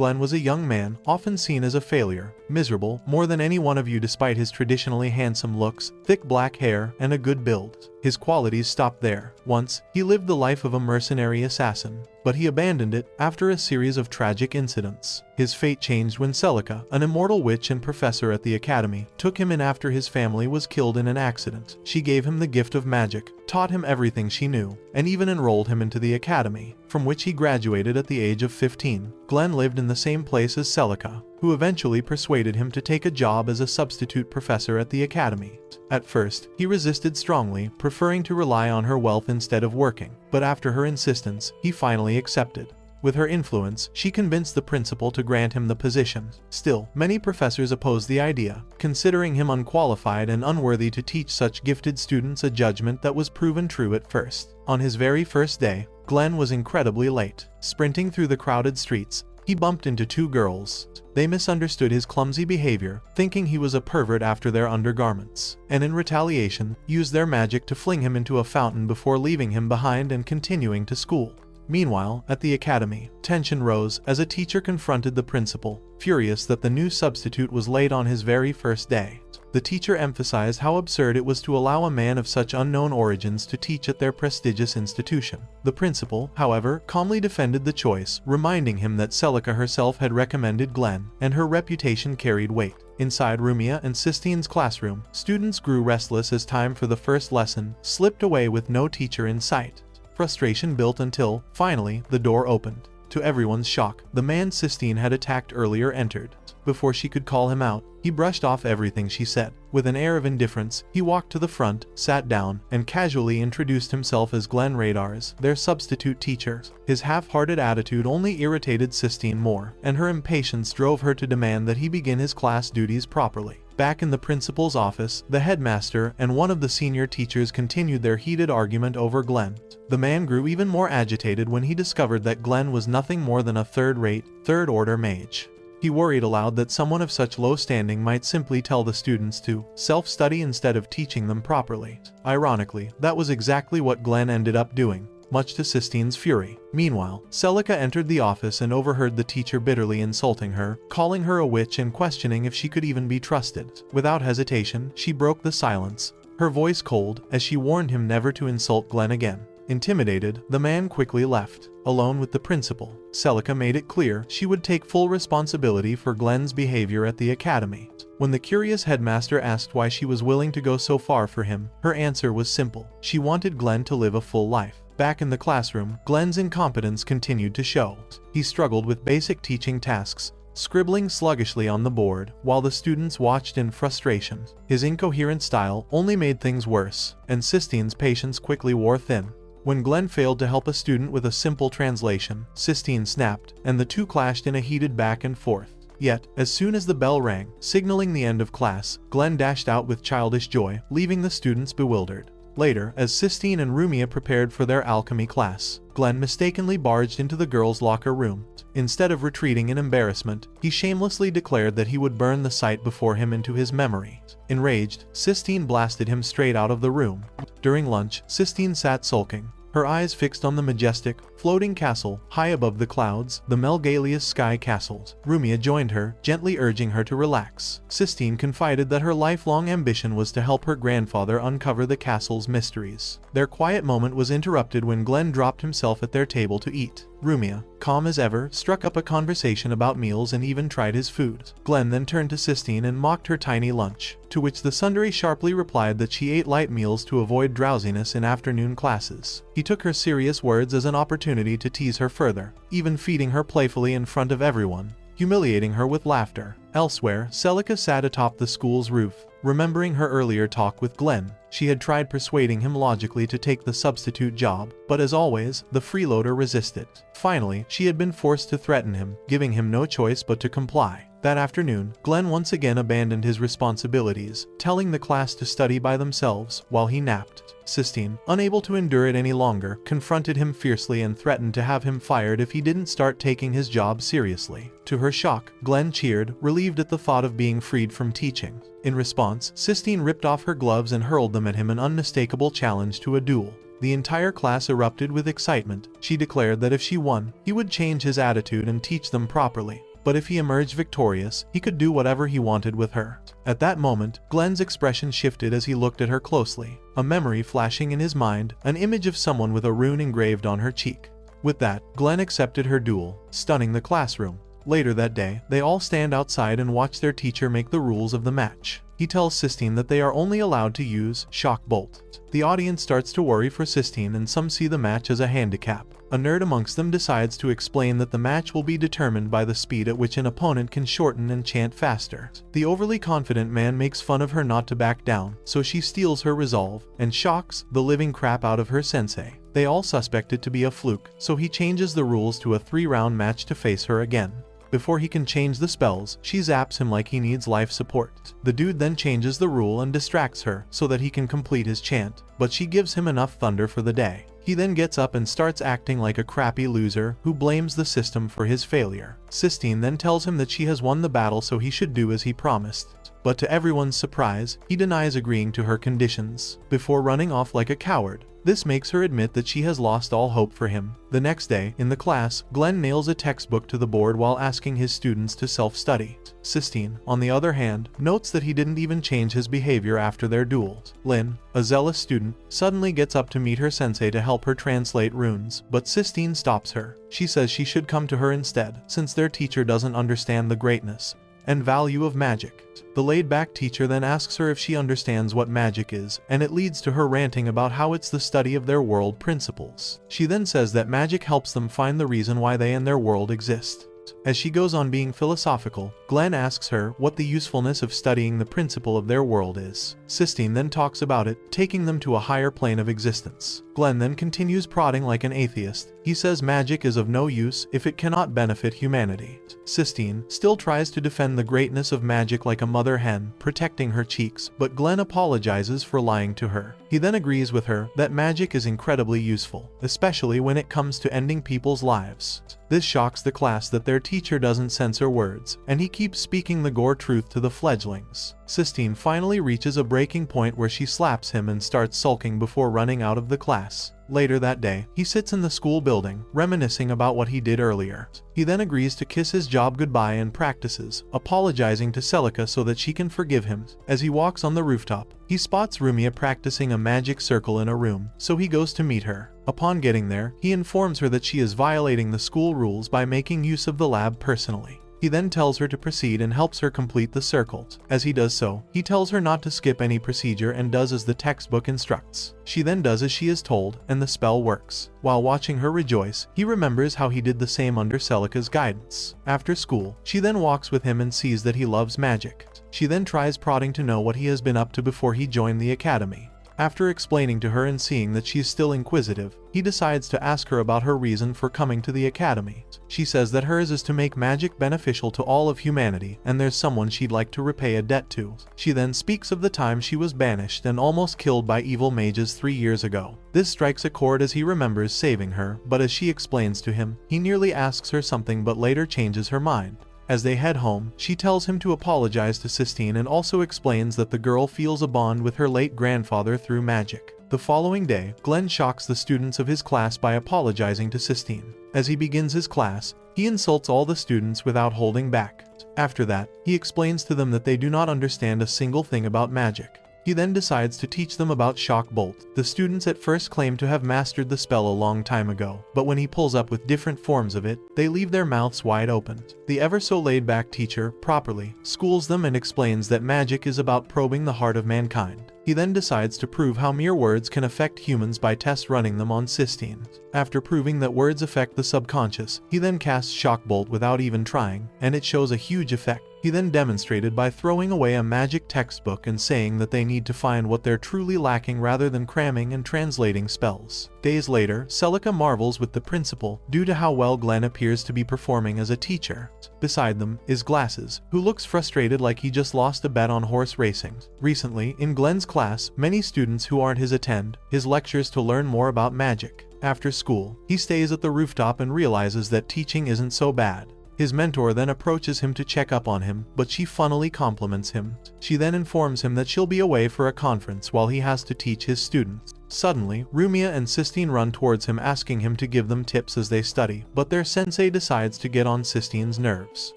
Glenn was a young man, often seen as a failure, miserable, more than any one of you despite his traditionally handsome looks, thick black hair, and a good build. His qualities stopped there. Once, he lived the life of a mercenary assassin, but he abandoned it after a series of tragic incidents. His fate changed when Celica, an immortal witch and professor at the academy, took him in after his family was killed in an accident. She gave him the gift of magic, taught him everything she knew, and even enrolled him into the academy, from which he graduated at the age of 15. Glenn lived in the same place as Celica, who eventually persuaded him to take a job as a substitute professor at the academy. At first, he resisted strongly, preferring to rely on her wealth instead of working, but after her insistence, he finally accepted. With her influence, she convinced the principal to grant him the position. Still, many professors opposed the idea, considering him unqualified and unworthy to teach such gifted students, a judgment that was proven true at first. On his very first day, Glenn was incredibly late. Sprinting through the crowded streets, he bumped into two girls. They misunderstood his clumsy behavior, thinking he was a pervert after their undergarments, and in retaliation, used their magic to fling him into a fountain before leaving him behind and continuing to school. Meanwhile, at the academy, tension rose as a teacher confronted the principal, furious that the new substitute was late on his very first day. The teacher emphasized how absurd it was to allow a man of such unknown origins to teach at their prestigious institution. The principal, however, calmly defended the choice, reminding him that Celica herself had recommended Glenn, and her reputation carried weight. Inside Rumia and Sistine's classroom, students grew restless as time for the first lesson slipped away with no teacher in sight. Frustration built until, finally, the door opened. To everyone's shock, the man Sistine had attacked earlier entered. Before she could call him out, he brushed off everything she said. With an air of indifference, he walked to the front, sat down, and casually introduced himself as Glenn Radars, their substitute teacher. His half-hearted attitude only irritated Sistine more, and her impatience drove her to demand that he begin his class duties properly. Back in the principal's office, the headmaster and one of the senior teachers continued their heated argument over Glenn. The man grew even more agitated when he discovered that Glenn was nothing more than a third-rate, third-order mage. He worried aloud that someone of such low standing might simply tell the students to self-study instead of teaching them properly. Ironically, that was exactly what Glenn ended up doing, much to Sistine's fury. Meanwhile, Celica entered the office and overheard the teacher bitterly insulting her, calling her a witch and questioning if she could even be trusted. Without hesitation, she broke the silence, her voice cold, as she warned him never to insult Glenn again. Intimidated, the man quickly left. Alone with the principal, Celica made it clear she would take full responsibility for Glenn's behavior at the academy. When the curious headmaster asked why she was willing to go so far for him, her answer was simple. She wanted Glenn to live a full life. Back in the classroom, Glenn's incompetence continued to show. He struggled with basic teaching tasks, scribbling sluggishly on the board, while the students watched in frustration. His incoherent style only made things worse, and Sistine's patience quickly wore thin. When Glenn failed to help a student with a simple translation, Sistine snapped, and the two clashed in a heated back and forth. Yet, as soon as the bell rang, signaling the end of class, Glenn dashed out with childish joy, leaving the students bewildered. Later, as Sistine and Rumia prepared for their alchemy class, Glenn mistakenly barged into the girls' locker room. Instead of retreating in embarrassment, he shamelessly declared that he would burn the sight before him into his memory. Enraged, Sistine blasted him straight out of the room. During lunch, Sistine sat sulking, her eyes fixed on the majestic, floating castle high above the clouds, the Melgalius Sky Castles. Rumia joined her, gently urging her to relax. Sistine confided that her lifelong ambition was to help her grandfather uncover the castle's mysteries. Their quiet moment was interrupted when Glenn dropped himself at their table to eat. Rumia, calm as ever, struck up a conversation about meals and even tried his food. Glenn then turned to Sistine and mocked her tiny lunch, to which the Sundari sharply replied that she ate light meals to avoid drowsiness in afternoon classes. He took her serious words as an opportunity to tease her further, even feeding her playfully in front of everyone, humiliating her with laughter. Elsewhere, Celica sat atop the school's roof, remembering her earlier talk with Glenn. She had tried persuading him logically to take the substitute job, but as always, the freeloader resisted. Finally, she had been forced to threaten him, giving him no choice but to comply. That afternoon, Glenn once again abandoned his responsibilities, telling the class to study by themselves while he napped. Sistine, unable to endure it any longer, confronted him fiercely and threatened to have him fired if he didn't start taking his job seriously. To her shock, Glenn cheered, relieved at the thought of being freed from teaching. In response, Sistine ripped off her gloves and hurled them at him, an unmistakable challenge to a duel. The entire class erupted with excitement. She declared that if she won, he would change his attitude and teach them properly. but if he emerged victorious, he could do whatever he wanted with her. At that moment, Glenn's expression shifted as he looked at her closely, a memory flashing in his mind, an image of someone with a rune engraved on her cheek. With that, Glenn accepted her duel, stunning the classroom. Later that day, they all stand outside and watch their teacher make the rules of the match. He tells Sistine that they are only allowed to use Shock Bolt. The audience starts to worry for Sistine and some see the match as a handicap. A nerd amongst them decides to explain that the match will be determined by the speed at which an opponent can shorten and chant faster. The overly confident man makes fun of her not to back down, so she steals her resolve and shocks the living crap out of her sensei. They all suspect it to be a fluke, so he changes the rules to a 3-round match to face her again. Before he can change the spells, she zaps him like he needs life support. The dude then changes the rule and distracts her so that he can complete his chant, but she gives him enough thunder for the day. He then gets up and starts acting like a crappy loser who blames the system for his failure. Sistine then tells him that she has won the battle, so he should do as he promised. But to everyone's surprise, he denies agreeing to her conditions, before running off like a coward. This makes her admit that she has lost all hope for him. The next day, in the class, Glenn nails a textbook to the board while asking his students to self-study. Sistine, on the other hand, notes that he didn't even change his behavior after their duels. Lynn, a zealous student, suddenly gets up to meet her sensei to help her translate runes, but Sistine stops her. She says she should come to her instead, since their teacher doesn't understand the greatness and value of magic. The laid-back teacher then asks her if she understands what magic is, and it leads to her ranting about how it's the study of their world principles. She then says that magic helps them find the reason why they and their world exist. As she goes on being philosophical, Glenn asks her what the usefulness of studying the principle of their world is. Sistine then talks about it, taking them to a higher plane of existence. Glenn then continues prodding like an atheist. He says magic is of no use if it cannot benefit humanity. Sistine still tries to defend the greatness of magic like a mother hen, protecting her cheeks, but Glenn apologizes for lying to her. He then agrees with her that magic is incredibly useful, especially when it comes to ending people's lives. This shocks the class that their teacher doesn't censor words, and he keeps speaking the gore truth to the fledglings. Sistine finally reaches a breaking point where she slaps him and starts sulking before running out of the class. Later that day, he sits in the school building, reminiscing about what he did earlier. He then agrees to kiss his job goodbye and practices, apologizing to Celica so that she can forgive him. As he walks on the rooftop, he spots Rumia practicing a magic circle in a room, so he goes to meet her. Upon getting there, he informs her that she is violating the school rules by making use of the lab personally. He then tells her to proceed and helps her complete the circles. As he does so, he tells her not to skip any procedure and does as the textbook instructs. She then does as she is told, and the spell works. While watching her rejoice, he remembers how he did the same under Celica's guidance. After school, she then walks with him and sees that he loves magic. She then tries prodding to know what he has been up to before he joined the academy. After explaining to her and seeing that she is still inquisitive, he decides to ask her about her reason for coming to the academy. She says that hers is to make magic beneficial to all of humanity, and there's someone she'd like to repay a debt to. She then speaks of the time she was banished and almost killed by evil mages 3 years ago. This strikes a chord as he remembers saving her, but as she explains to him, he nearly asks her something but later changes her mind. As they head home, she tells him to apologize to Sistine and also explains that the girl feels a bond with her late grandfather through magic. The following day, Glenn shocks the students of his class by apologizing to Sistine. As he begins his class, he insults all the students without holding back. After that, he explains to them that they do not understand a single thing about magic. He then decides to teach them about Shock Bolt. The students at first claim to have mastered the spell a long time ago, but when he pulls up with different forms of it, they leave their mouths wide open. The ever so laid-back teacher properly schools them and explains that magic is about probing the heart of mankind. He then decides to prove how mere words can affect humans by test running them on Sistine. After proving that words affect the subconscious, he then casts Shock Bolt without even trying, and it shows a huge effect. He then demonstrated by throwing away a magic textbook and saying that they need to find what they're truly lacking rather than cramming and translating spells. Days later, Celica marvels with the principal due to how well Glenn appears to be performing as a teacher. Beside them is Glasses, who looks frustrated like he just lost a bet on horse racing. Recently, in Glenn's class, many students who aren't his attend his lectures to learn more about magic. After school, he stays at the rooftop and realizes that teaching isn't so bad. His mentor then approaches him to check up on him, but she funnily compliments him. She then informs him that she'll be away for a conference while he has to teach his students. Suddenly, Rumia and Sistine run towards him asking him to give them tips as they study, but their sensei decides to get on Sistine's nerves.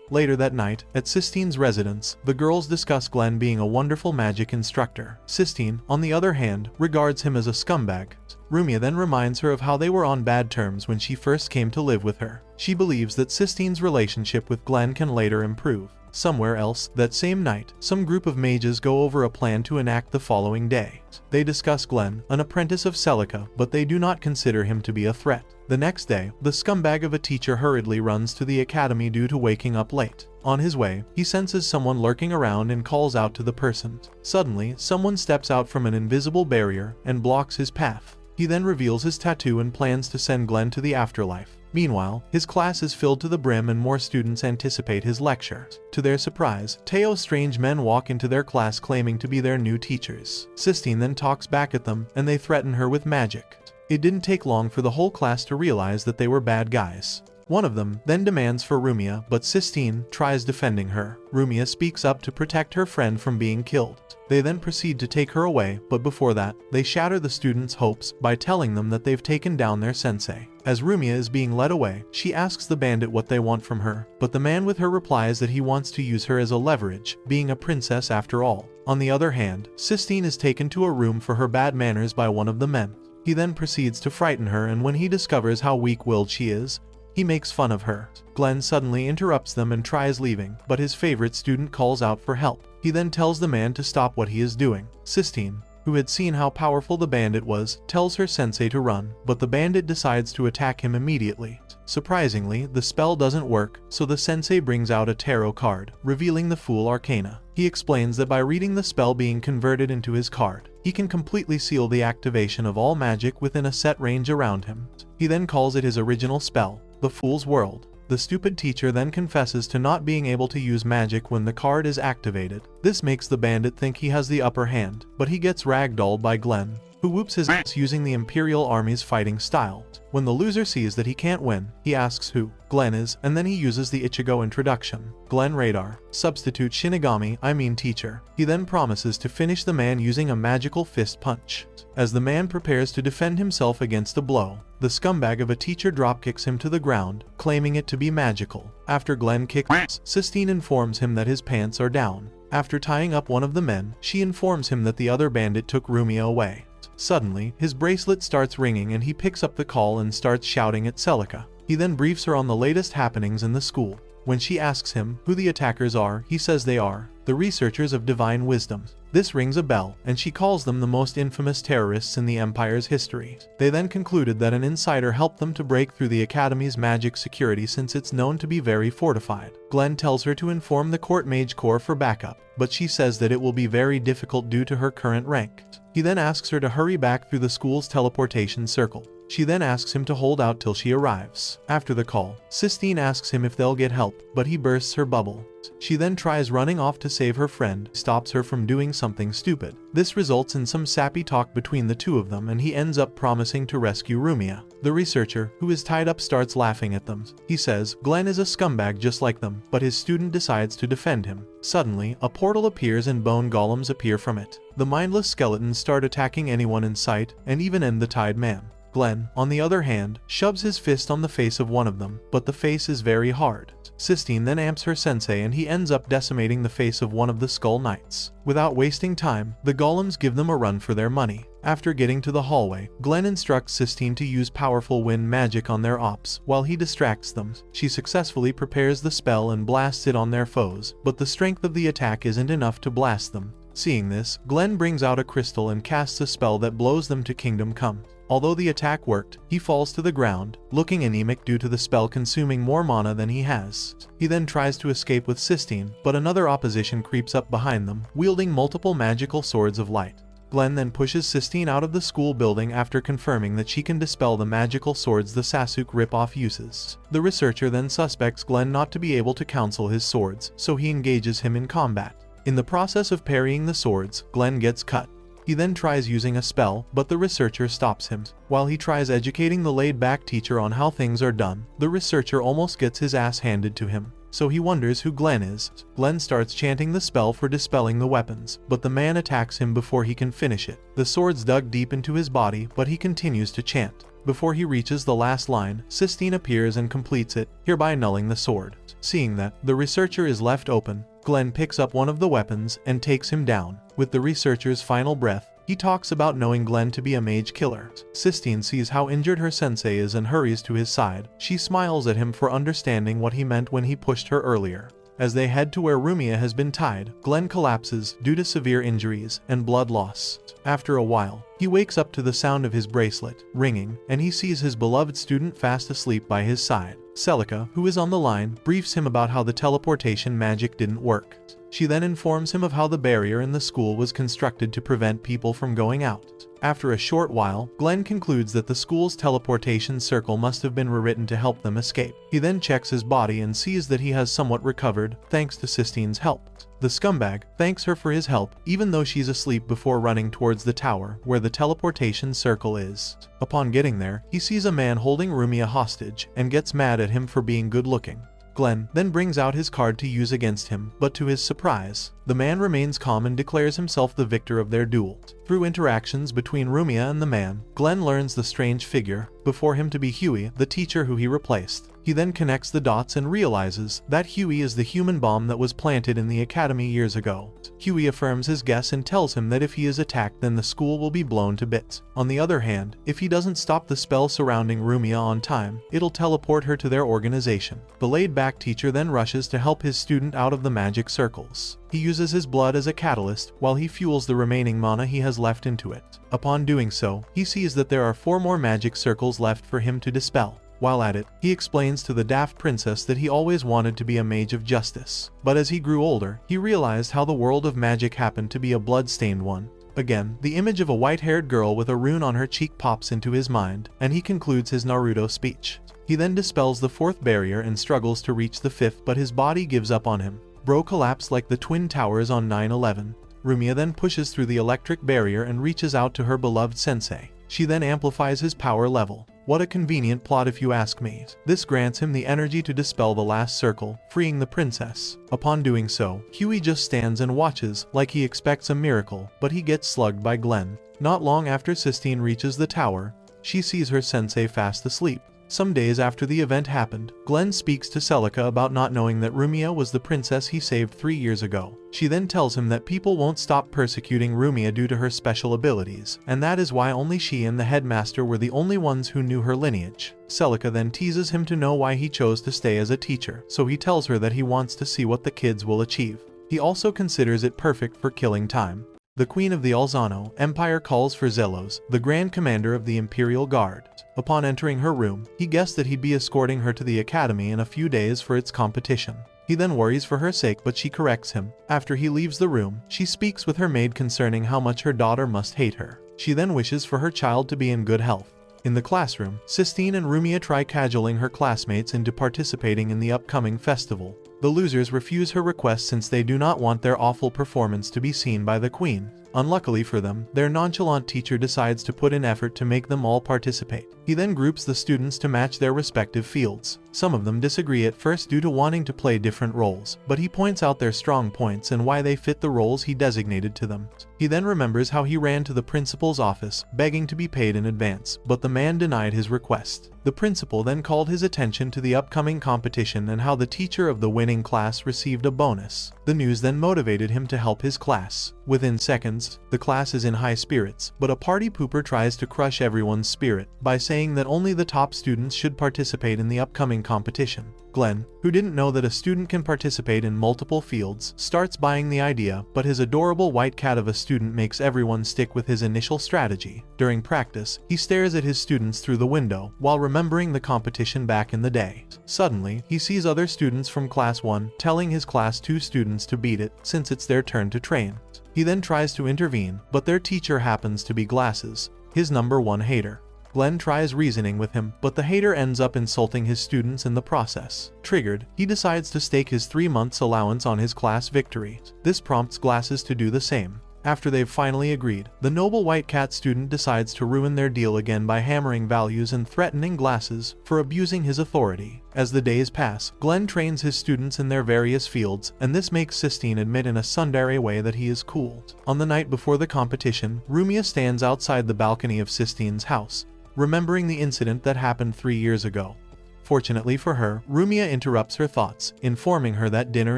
Later that night, at Sistine's residence, the girls discuss Glenn being a wonderful magic instructor. Sistine, on the other hand, regards him as a scumbag. Rumia then reminds her of how they were on bad terms when she first came to live with her. She believes that Sistine's relationship with Glenn can later improve. Somewhere else, that same night, some group of mages go over a plan to enact the following day. They discuss Glenn, an apprentice of Celica, but they do not consider him to be a threat. The next day, the scumbag of a teacher hurriedly runs to the academy due to waking up late. On his way, he senses someone lurking around and calls out to the person. Suddenly, someone steps out from an invisible barrier and blocks his path. He then reveals his tattoo and plans to send Glenn to the afterlife. Meanwhile, his class is filled to the brim and more students anticipate his lecture. To their surprise, Teo's strange men walk into their class claiming to be their new teachers. Sistine then talks back at them, and they threaten her with magic. It didn't take long for the whole class to realize that they were bad guys. One of them then demands for Rumia, but Sistine tries defending her. Rumia speaks up to protect her friend from being killed. They then proceed to take her away, but before that, they shatter the students' hopes by telling them that they've taken down their sensei. As Rumia is being led away, she asks the bandit what they want from her, but the man with her replies that he wants to use her as a leverage, being a princess after all. On the other hand, Sistine is taken to a room for her bad manners by one of the men. He then proceeds to frighten her, and when he discovers how weak-willed she is, he makes fun of her. Glenn suddenly interrupts them and tries leaving, but his favorite student calls out for help. He then tells the man to stop what he is doing. Sistine, who had seen how powerful the bandit was, tells her sensei to run, but the bandit decides to attack him immediately. Surprisingly, the spell doesn't work, so the sensei brings out a tarot card, revealing the Fool Arcana. He explains that by reading the spell being converted into his card, he can completely seal the activation of all magic within a set range around him. He then calls it his original spell, the Fool's World. The stupid teacher then confesses to not being able to use magic when the card is activated. This makes the bandit think he has the upper hand, but he gets ragdolled by Glenn, who whoops his ass using the Imperial Army's fighting style. When the loser sees that he can't win, he asks who Glenn is, and then he uses the Ichigo introduction. Glenn Radar, substitute Shinigami, teacher. He then promises to finish the man using a magical fist punch. As the man prepares to defend himself against a blow, the scumbag of a teacher dropkicks him to the ground, claiming it to be magical. After Glenn kicks, Sistine informs him that his pants are down. After tying up one of the men, she informs him that the other bandit took Rumia away. Suddenly, his bracelet starts ringing and he picks up the call and starts shouting at Celica. He then briefs her on the latest happenings in the school. When she asks him who the attackers are, he says they are the researchers of divine wisdom. This rings a bell, and she calls them the most infamous terrorists in the Empire's history. They then concluded that an insider helped them to break through the Academy's magic security since it's known to be very fortified. Glenn tells her to inform the Court Mage Corps for backup, but she says that it will be very difficult due to her current rank. He then asks her to hurry back through the school's teleportation circle. She then asks him to hold out till she arrives. After the call, Sistine asks him if they'll get help, but he bursts her bubble. She then tries running off to save her friend, stops her from doing something stupid. This results in some sappy talk between the two of them, and he ends up promising to rescue Rumia. The researcher, who is tied up, starts laughing at them. He says Glenn is a scumbag just like them, but his student decides to defend him. Suddenly, a portal appears and bone golems appear from it. The mindless skeletons start attacking anyone in sight, and even end the tied man. Glenn, on the other hand, shoves his fist on the face of one of them, but the face is very hard. Sistine then amps her sensei and he ends up decimating the face of one of the Skull Knights. Without wasting time, the golems give them a run for their money. After getting to the hallway, Glenn instructs Sistine to use powerful wind magic on their ops while he distracts them. She successfully prepares the spell and blasts it on their foes, but the strength of the attack isn't enough to blast them. Seeing this, Glenn brings out a crystal and casts a spell that blows them to Kingdom Come. Although the attack worked, he falls to the ground, looking anemic due to the spell consuming more mana than he has. He then tries to escape with Sistine, but another opposition creeps up behind them, wielding multiple magical swords of light. Glenn then pushes Sistine out of the school building after confirming that she can dispel the magical swords the Sasuke ripoff uses. The researcher then suspects Glenn not to be able to counsel his swords, so he engages him in combat. In the process of parrying the swords, Glenn gets cut. He then tries using a spell, but the researcher stops him. While he tries educating the laid-back teacher on how things are done, the researcher almost gets his ass handed to him. so he wonders who Glenn is. Glenn starts chanting the spell for dispelling the weapons, but the man attacks him before he can finish it. The swords dug deep into his body, but he continues to chant. Before he reaches the last line, Sistine appears and completes it, hereby nulling the sword. Seeing that the researcher is left open, Glenn picks up one of the weapons and takes him down. With the researcher's final breath, he talks about knowing Glenn to be a mage killer. Sistine sees how injured her sensei is and hurries to his side. She smiles at him for understanding what he meant when he pushed her earlier. As they head to where Rumia has been tied, Glenn collapses due to severe injuries and blood loss. After a while, he wakes up to the sound of his bracelet ringing, and he sees his beloved student fast asleep by his side. Celica, who is on the line, briefs him about how the teleportation magic didn't work. She then informs him of how the barrier in the school was constructed to prevent people from going out. After a short while, Glenn concludes that the school's teleportation circle must have been rewritten to help them escape. He then checks his body and sees that he has somewhat recovered, thanks to Sistine's help. The scumbag thanks her for his help, even though she's asleep, before running towards the tower where the teleportation circle is. Upon getting there, he sees a man holding Rumia hostage and gets mad at him for being good looking. Glenn then brings out his card to use against him, but to his surprise, the man remains calm and declares himself the victor of their duel. Through interactions between Rumia and the man, Glenn learns the strange figure before him to be Huey, the teacher who he replaced. He then connects the dots and realizes that Huey is the human bomb that was planted in the academy years ago. Huey affirms his guess and tells him that if he is attacked, then the school will be blown to bits. On the other hand, if he doesn't stop the spell surrounding Rumia on time, it'll teleport her to their organization. The laid-back teacher then rushes to help his student out of the magic circles. He uses his blood as a catalyst while he fuels the remaining mana he has left into it. Upon doing so, he sees that there are 4 more magic circles left for him to dispel. While at it, he explains to the daft princess that he always wanted to be a mage of justice. But as he grew older, he realized how the world of magic happened to be a blood-stained one. Again, the image of a white-haired girl with a rune on her cheek pops into his mind, and he concludes his Naruto speech. He then dispels the 4th barrier and struggles to reach the 5th, but his body gives up on him. Bro collapsed like the Twin Towers on 9/11. Rumia then pushes through the electric barrier and reaches out to her beloved sensei. She then amplifies his power level. What a convenient plot if you ask me. This grants him the energy to dispel the last circle, freeing the princess. Upon doing so, Huey just stands and watches like he expects a miracle, but he gets slugged by Glenn. Not long after Sistine reaches the tower, she sees her sensei fast asleep. Some days after the event happened, Glenn speaks to Celica about not knowing that Rumia was the princess he saved 3 years ago. She then tells him that people won't stop persecuting Rumia due to her special abilities, and that is why only she and the headmaster were the only ones who knew her lineage. Celica then teases him to know why he chose to stay as a teacher, so he tells her that he wants to see what the kids will achieve. He also considers it perfect for killing time. The Queen of the Alzano Empire calls for Zelos, the Grand Commander of the Imperial Guard. Upon entering her room, he guessed that he'd be escorting her to the academy in a few days for its competition. He then worries for her sake, but she corrects him. After he leaves the room, she speaks with her maid concerning how much her daughter must hate her. She then wishes for her child to be in good health. In the classroom, Sistine and Rumia try cajoling her classmates into participating in the upcoming festival. The losers refuse her request since they do not want their awful performance to be seen by the queen. Unluckily for them, their nonchalant teacher decides to put in effort to make them all participate. He then groups the students to match their respective fields. Some of them disagree at first due to wanting to play different roles, but he points out their strong points and why they fit the roles he designated to them. He then remembers how he ran to the principal's office, begging to be paid in advance, but the man denied his request. The principal then called his attention to the upcoming competition and how the teacher of the winning class received a bonus. The news then motivated him to help his class. Within seconds, the class is in high spirits, but a party pooper tries to crush everyone's spirit by saying that only the top students should participate in the upcoming competition. Glenn, who didn't know that a student can participate in multiple fields, starts buying the idea, but his adorable white cat of a student makes everyone stick with his initial strategy. During practice, he stares at his students through the window while remembering the competition back in the day. Suddenly, he sees other students from class 1 telling his class 2 students to beat it since it's their turn to train. He then tries to intervene, but their teacher happens to be Glasses, his #1 hater. Glenn tries reasoning with him, but the hater ends up insulting his students in the process. Triggered, he decides to stake his 3 months allowance on his class victory. This prompts Glasses to do the same. After they've finally agreed, the noble white cat student decides to ruin their deal again by hammering values and threatening Glasses for abusing his authority. As the days pass, Glenn trains his students in their various fields, and this makes Sistine admit in a tsundere way that he is cool. On the night before the competition, Rumia stands outside the balcony of Sistine's house, remembering the incident that happened 3 years ago. Fortunately for her, Rumia interrupts her thoughts, informing her that dinner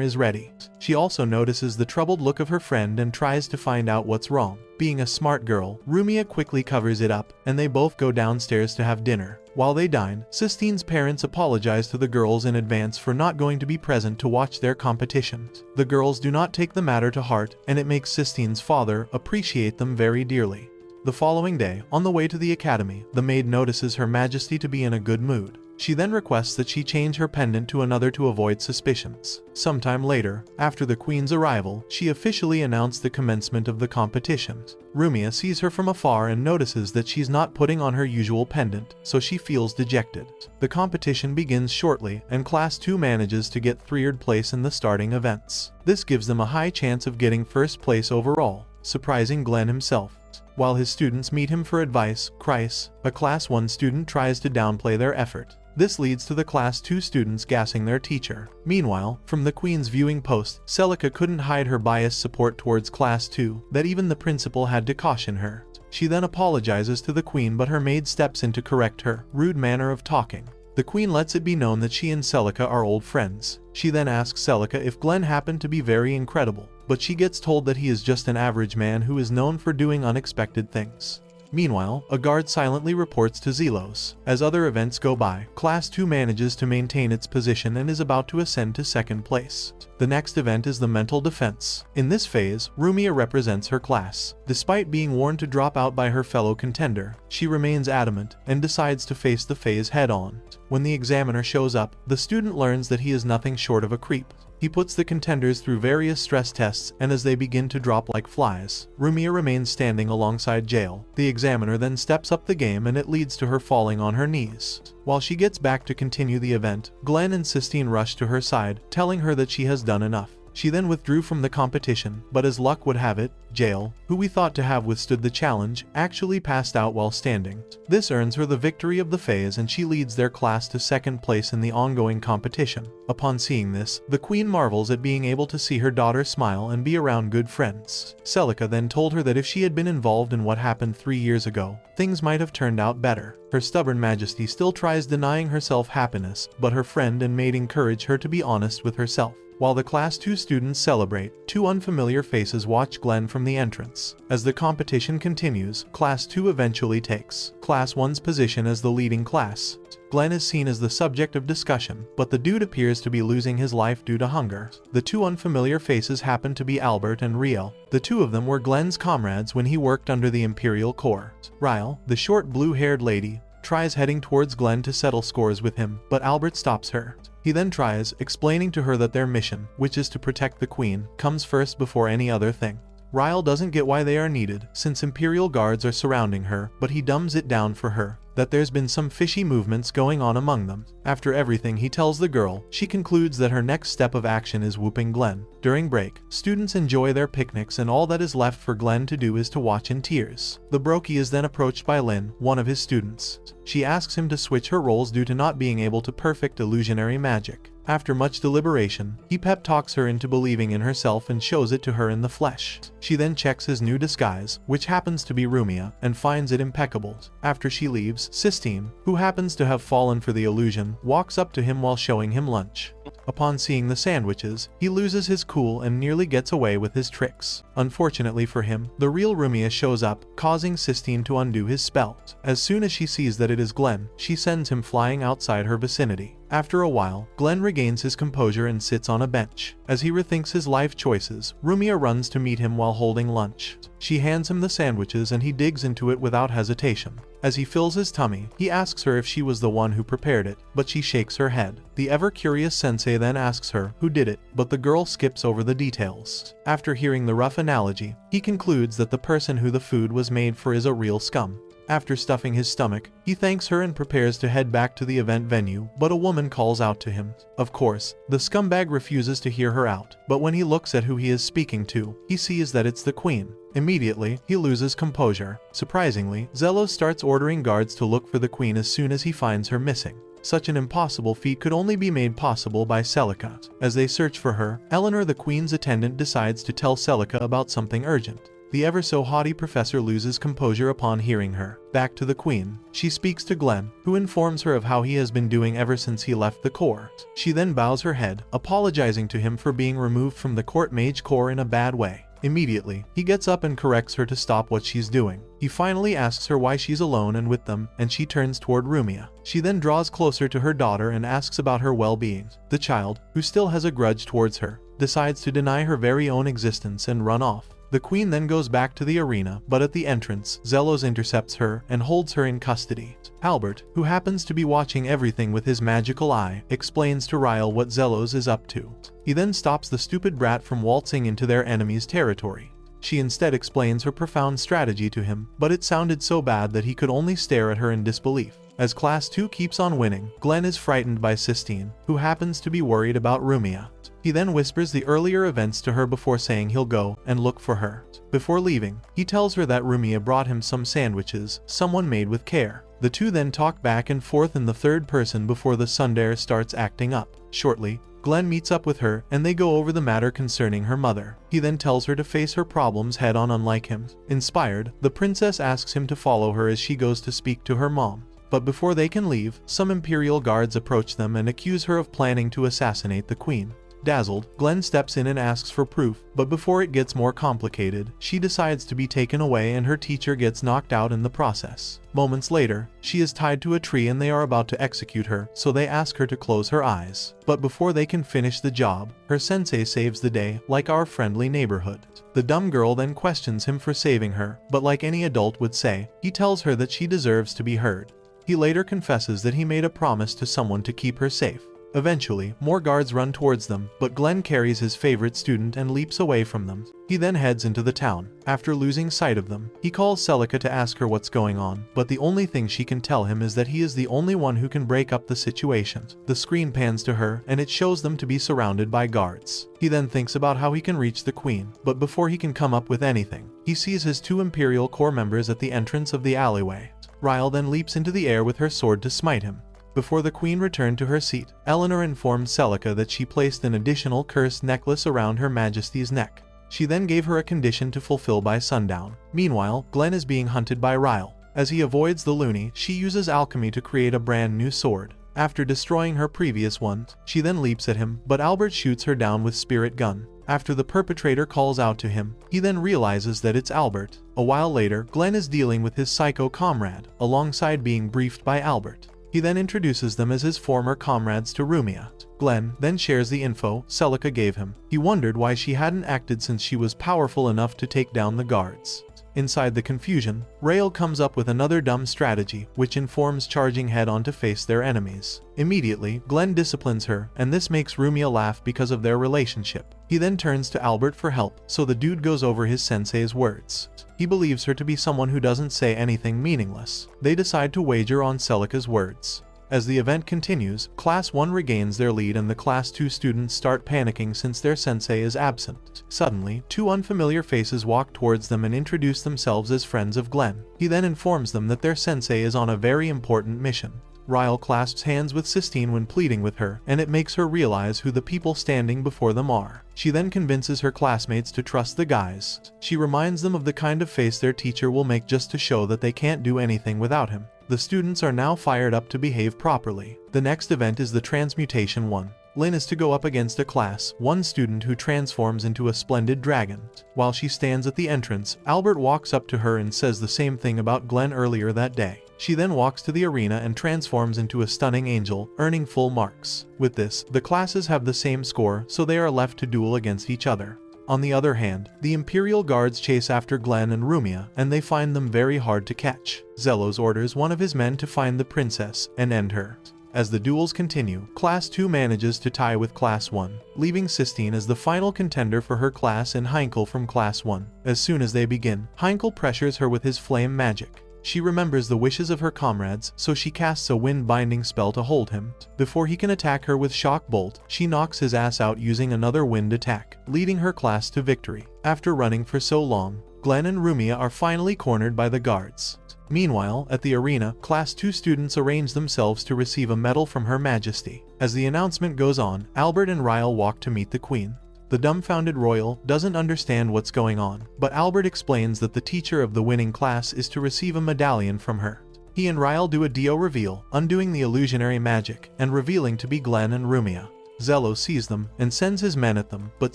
is ready. She also notices the troubled look of her friend and tries to find out what's wrong. Being a smart girl, Rumia quickly covers it up, and they both go downstairs to have dinner. While they dine, Sistine's parents apologize to the girls in advance for not going to be present to watch their competitions. The girls do not take the matter to heart, and it makes Sistine's father appreciate them very dearly. The following day, on the way to the academy, the maid notices Her Majesty to be in a good mood. She then requests that she change her pendant to another to avoid suspicions. Sometime later, after the queen's arrival, she officially announced the commencement of the competition. Rumia sees her from afar and notices that she's not putting on her usual pendant, so she feels dejected. The competition begins shortly, and Class 2 manages to get 3rd place in the starting events. This gives them a high chance of getting 1st place overall, surprising Glenn himself. While his students meet him for advice, Chryse, a Class 1 student, tries to downplay their effort. This leads to the Class 2 students gassing their teacher. Meanwhile, from the Queen's viewing post, Celica couldn't hide her biased support towards Class 2, that even the principal had to caution her. She then apologizes to the Queen, but her maid steps in to correct her rude manner of talking. The Queen lets it be known that she and Celica are old friends. She then asks Celica if Glenn happened to be very incredible, but she gets told that he is just an average man who is known for doing unexpected things. Meanwhile, a guard silently reports to Zelos. As other events go by, Class 2 manages to maintain its position and is about to ascend to 2nd place. The next event is the mental defense. In this phase, Rumia represents her class. Despite being warned to drop out by her fellow contender, she remains adamant and decides to face the phase head-on. When the examiner shows up, the student learns that he is nothing short of a creep. He puts the contenders through various stress tests, and as they begin to drop like flies, Rumia remains standing alongside Jail. The examiner then steps up the game, and it leads to her falling on her knees. While she gets back to continue the event, Glenn and Sistine rush to her side, telling her that she has done enough. She then withdrew from the competition, but as luck would have it, Jail, who we thought to have withstood the challenge, actually passed out while standing. This earns her the victory of the phase, and she leads their class to 2nd place in the ongoing competition. Upon seeing this, the Queen marvels at being able to see her daughter smile and be around good friends. Celica then told her that if she had been involved in what happened 3 years ago, things might have turned out better. Her stubborn Majesty still tries denying herself happiness, but her friend and maid encourage her to be honest with herself. While the Class 2 students celebrate, 2 unfamiliar faces watch Glenn from the entrance. As the competition continues, Class 2 eventually takes Class 1's position as the leading class. Glenn is seen as the subject of discussion, but the dude appears to be losing his life due to hunger. The 2 unfamiliar faces happen to be Albert and Riel. The 2 of them were Glenn's comrades when he worked under the Imperial Corps. Riel, the short blue-haired lady, tries heading towards Glenn to settle scores with him, but Albert stops her. He then tries, explaining to her that their mission, which is to protect the Queen, comes first before any other thing. Riel doesn't get why they are needed, since Imperial guards are surrounding her, but he dumbs it down for her that there's been some fishy movements going on among them. After everything he tells the girl, she concludes that her next step of action is whooping Glenn. During break, students enjoy their picnics, and all that is left for Glenn to do is to watch in tears. The Brokey is then approached by Lynn, one of his students. She asks him to switch her roles due to not being able to perfect illusionary magic. After much deliberation, he pep talks her into believing in herself and shows it to her in the flesh. She then checks his new disguise, which happens to be Rumia, and finds it impeccable. After she leaves, Sistine, who happens to have fallen for the illusion, walks up to him while showing him lunch. Upon seeing the sandwiches, he loses his cool and nearly gets away with his tricks. Unfortunately for him, the real Rumia shows up, causing Sistine to undo his spell. As soon as she sees that it is Glenn, she sends him flying outside her vicinity. After a while, Glenn regains his composure and sits on a bench. As he rethinks his life choices, Rumia runs to meet him while holding lunch. She hands him the sandwiches and he digs into it without hesitation. As he fills his tummy, he asks her if she was the one who prepared it, but she shakes her head. The ever-curious sensei then asks her who did it, but the girl skips over the details. After hearing the rough analogy, he concludes that the person who the food was made for is a real scum. After stuffing his stomach, he thanks her and prepares to head back to the event venue, but a woman calls out to him. Of course, the scumbag refuses to hear her out, but when he looks at who he is speaking to, he sees that it's the Queen. Immediately, he loses composure. Surprisingly, Zelos starts ordering guards to look for the queen as soon as he finds her missing. Such an impossible feat could only be made possible by Celica. As they search for her, Eleanor, the queen's attendant, decides to tell Celica about something urgent. The ever-so-haughty professor loses composure upon hearing her. Back to the queen. She speaks to Glenn, who informs her of how he has been doing ever since he left the court. She then bows her head, apologizing to him for being removed from the court mage corps in a bad way. Immediately, he gets up and corrects her to stop what she's doing. He finally asks her why she's alone and with them, and she turns toward Rumia. She then draws closer to her daughter and asks about her well-being. The child, who still has a grudge towards her, decides to deny her very own existence and run off. The queen then goes back to the arena, but at the entrance, Zelos intercepts her and holds her in custody. Albert, who happens to be watching everything with his magical eye, explains to Ryle what Zelos is up to. He then stops the stupid brat from waltzing into their enemy's territory. She instead explains her profound strategy to him, but it sounded so bad that he could only stare at her in disbelief. As Class 2 keeps on winning, Glenn is frightened by Sistine, who happens to be worried about Rumia. He then whispers the earlier events to her before saying he'll go and look for her. Before leaving, he tells her that Rumia brought him some sandwiches, someone made with care. The two then talk back and forth in the third person before the tsundere starts acting up. Shortly, Glenn meets up with her and they go over the matter concerning her mother. He then tells her to face her problems head-on. Unlike him. Inspired, the princess asks him to follow her as she goes to speak to her mom. But before they can leave, some imperial guards approach them and accuse her of planning to assassinate the queen. Dazzled, Glenn steps in and asks for proof, but before it gets more complicated, she decides to be taken away and her teacher gets knocked out in the process. Moments later, she is tied to a tree and they are about to execute her, so they ask her to close her eyes. But before they can finish the job, her sensei saves the day, like our friendly neighborhood. The dumb girl then questions him for saving her, but like any adult would say, he tells her that she deserves to be heard. He later confesses that he made a promise to someone to keep her safe. Eventually, more guards run towards them, but Glenn carries his favorite student and leaps away from them. He then heads into the town. After losing sight of them, he calls Celica to ask her what's going on, but the only thing she can tell him is that he is the only one who can break up the situation. The screen pans to her, and it shows them to be surrounded by guards. He then thinks about how he can reach the queen, but before he can come up with anything, he sees his two Imperial Corps members at the entrance of the alleyway. Ryle then leaps into the air with her sword to smite him. Before the queen returned to her seat, Eleanor informed Celica that she placed an additional cursed necklace around her majesty's neck. She then gave her a condition to fulfill by sundown. Meanwhile, Glenn is being hunted by Ryle. As he avoids the loony, she uses alchemy to create a brand new sword. After destroying her previous one, she then leaps at him, but Albert shoots her down with spirit gun. After the perpetrator calls out to him, he then realizes that it's Albert. A while later, Glenn is dealing with his psycho comrade, alongside being briefed by Albert. He then introduces them as his former comrades to Rumia. Glenn then shares the info Celica gave him. He wondered why she hadn't acted since she was powerful enough to take down the guards. Inside the confusion, Rael comes up with another dumb strategy, which informs charging head-on to face their enemies. Immediately, Glenn disciplines her, and this makes Rumia laugh because of their relationship. He then turns to Albert for help, so the dude goes over his sensei's words. He believes her to be someone who doesn't say anything meaningless. They decide to wager on Celica's words. As the event continues, Class 1 regains their lead and the Class 2 students start panicking since their sensei is absent. Suddenly, two unfamiliar faces walk towards them and introduce themselves as friends of Glenn. He then informs them that their sensei is on a very important mission. Ryle clasps hands with Sistine when pleading with her, and it makes her realize who the people standing before them are. She then convinces her classmates to trust the guys. She reminds them of the kind of face their teacher will make just to show that they can't do anything without him. The students are now fired up to behave properly. The next event is the Transmutation 1. Lynn is to go up against a Class 1 student who transforms into a splendid dragon. While she stands at the entrance, Albert walks up to her and says the same thing about Glenn earlier that day. She then walks to the arena and transforms into a stunning angel, earning full marks. With this, the classes have the same score, so they are left to duel against each other. On the other hand, the Imperial Guards chase after Glenn and Rumia, and they find them very hard to catch. Zelos orders one of his men to find the princess and end her. As the duels continue, Class 2 manages to tie with Class 1, leaving Sistine as the final contender for her class and Heinkel from Class 1. As soon as they begin, Heinkel pressures her with his flame magic. She remembers the wishes of her comrades, so she casts a wind-binding spell to hold him. Before he can attack her with Shock Bolt, she knocks his ass out using another wind attack, leading her class to victory. After running for so long, Glenn and Rumia are finally cornered by the guards. Meanwhile, at the arena, Class 2 students arrange themselves to receive a medal from Her Majesty. As the announcement goes on, Albert and Ryle walk to meet the Queen. The dumbfounded royal doesn't understand what's going on, but Albert explains that the teacher of the winning class is to receive a medallion from her. He and Ryle do a Dio reveal, undoing the illusionary magic, and revealing to be Glenn and Rumia. Zello sees them and sends his men at them, but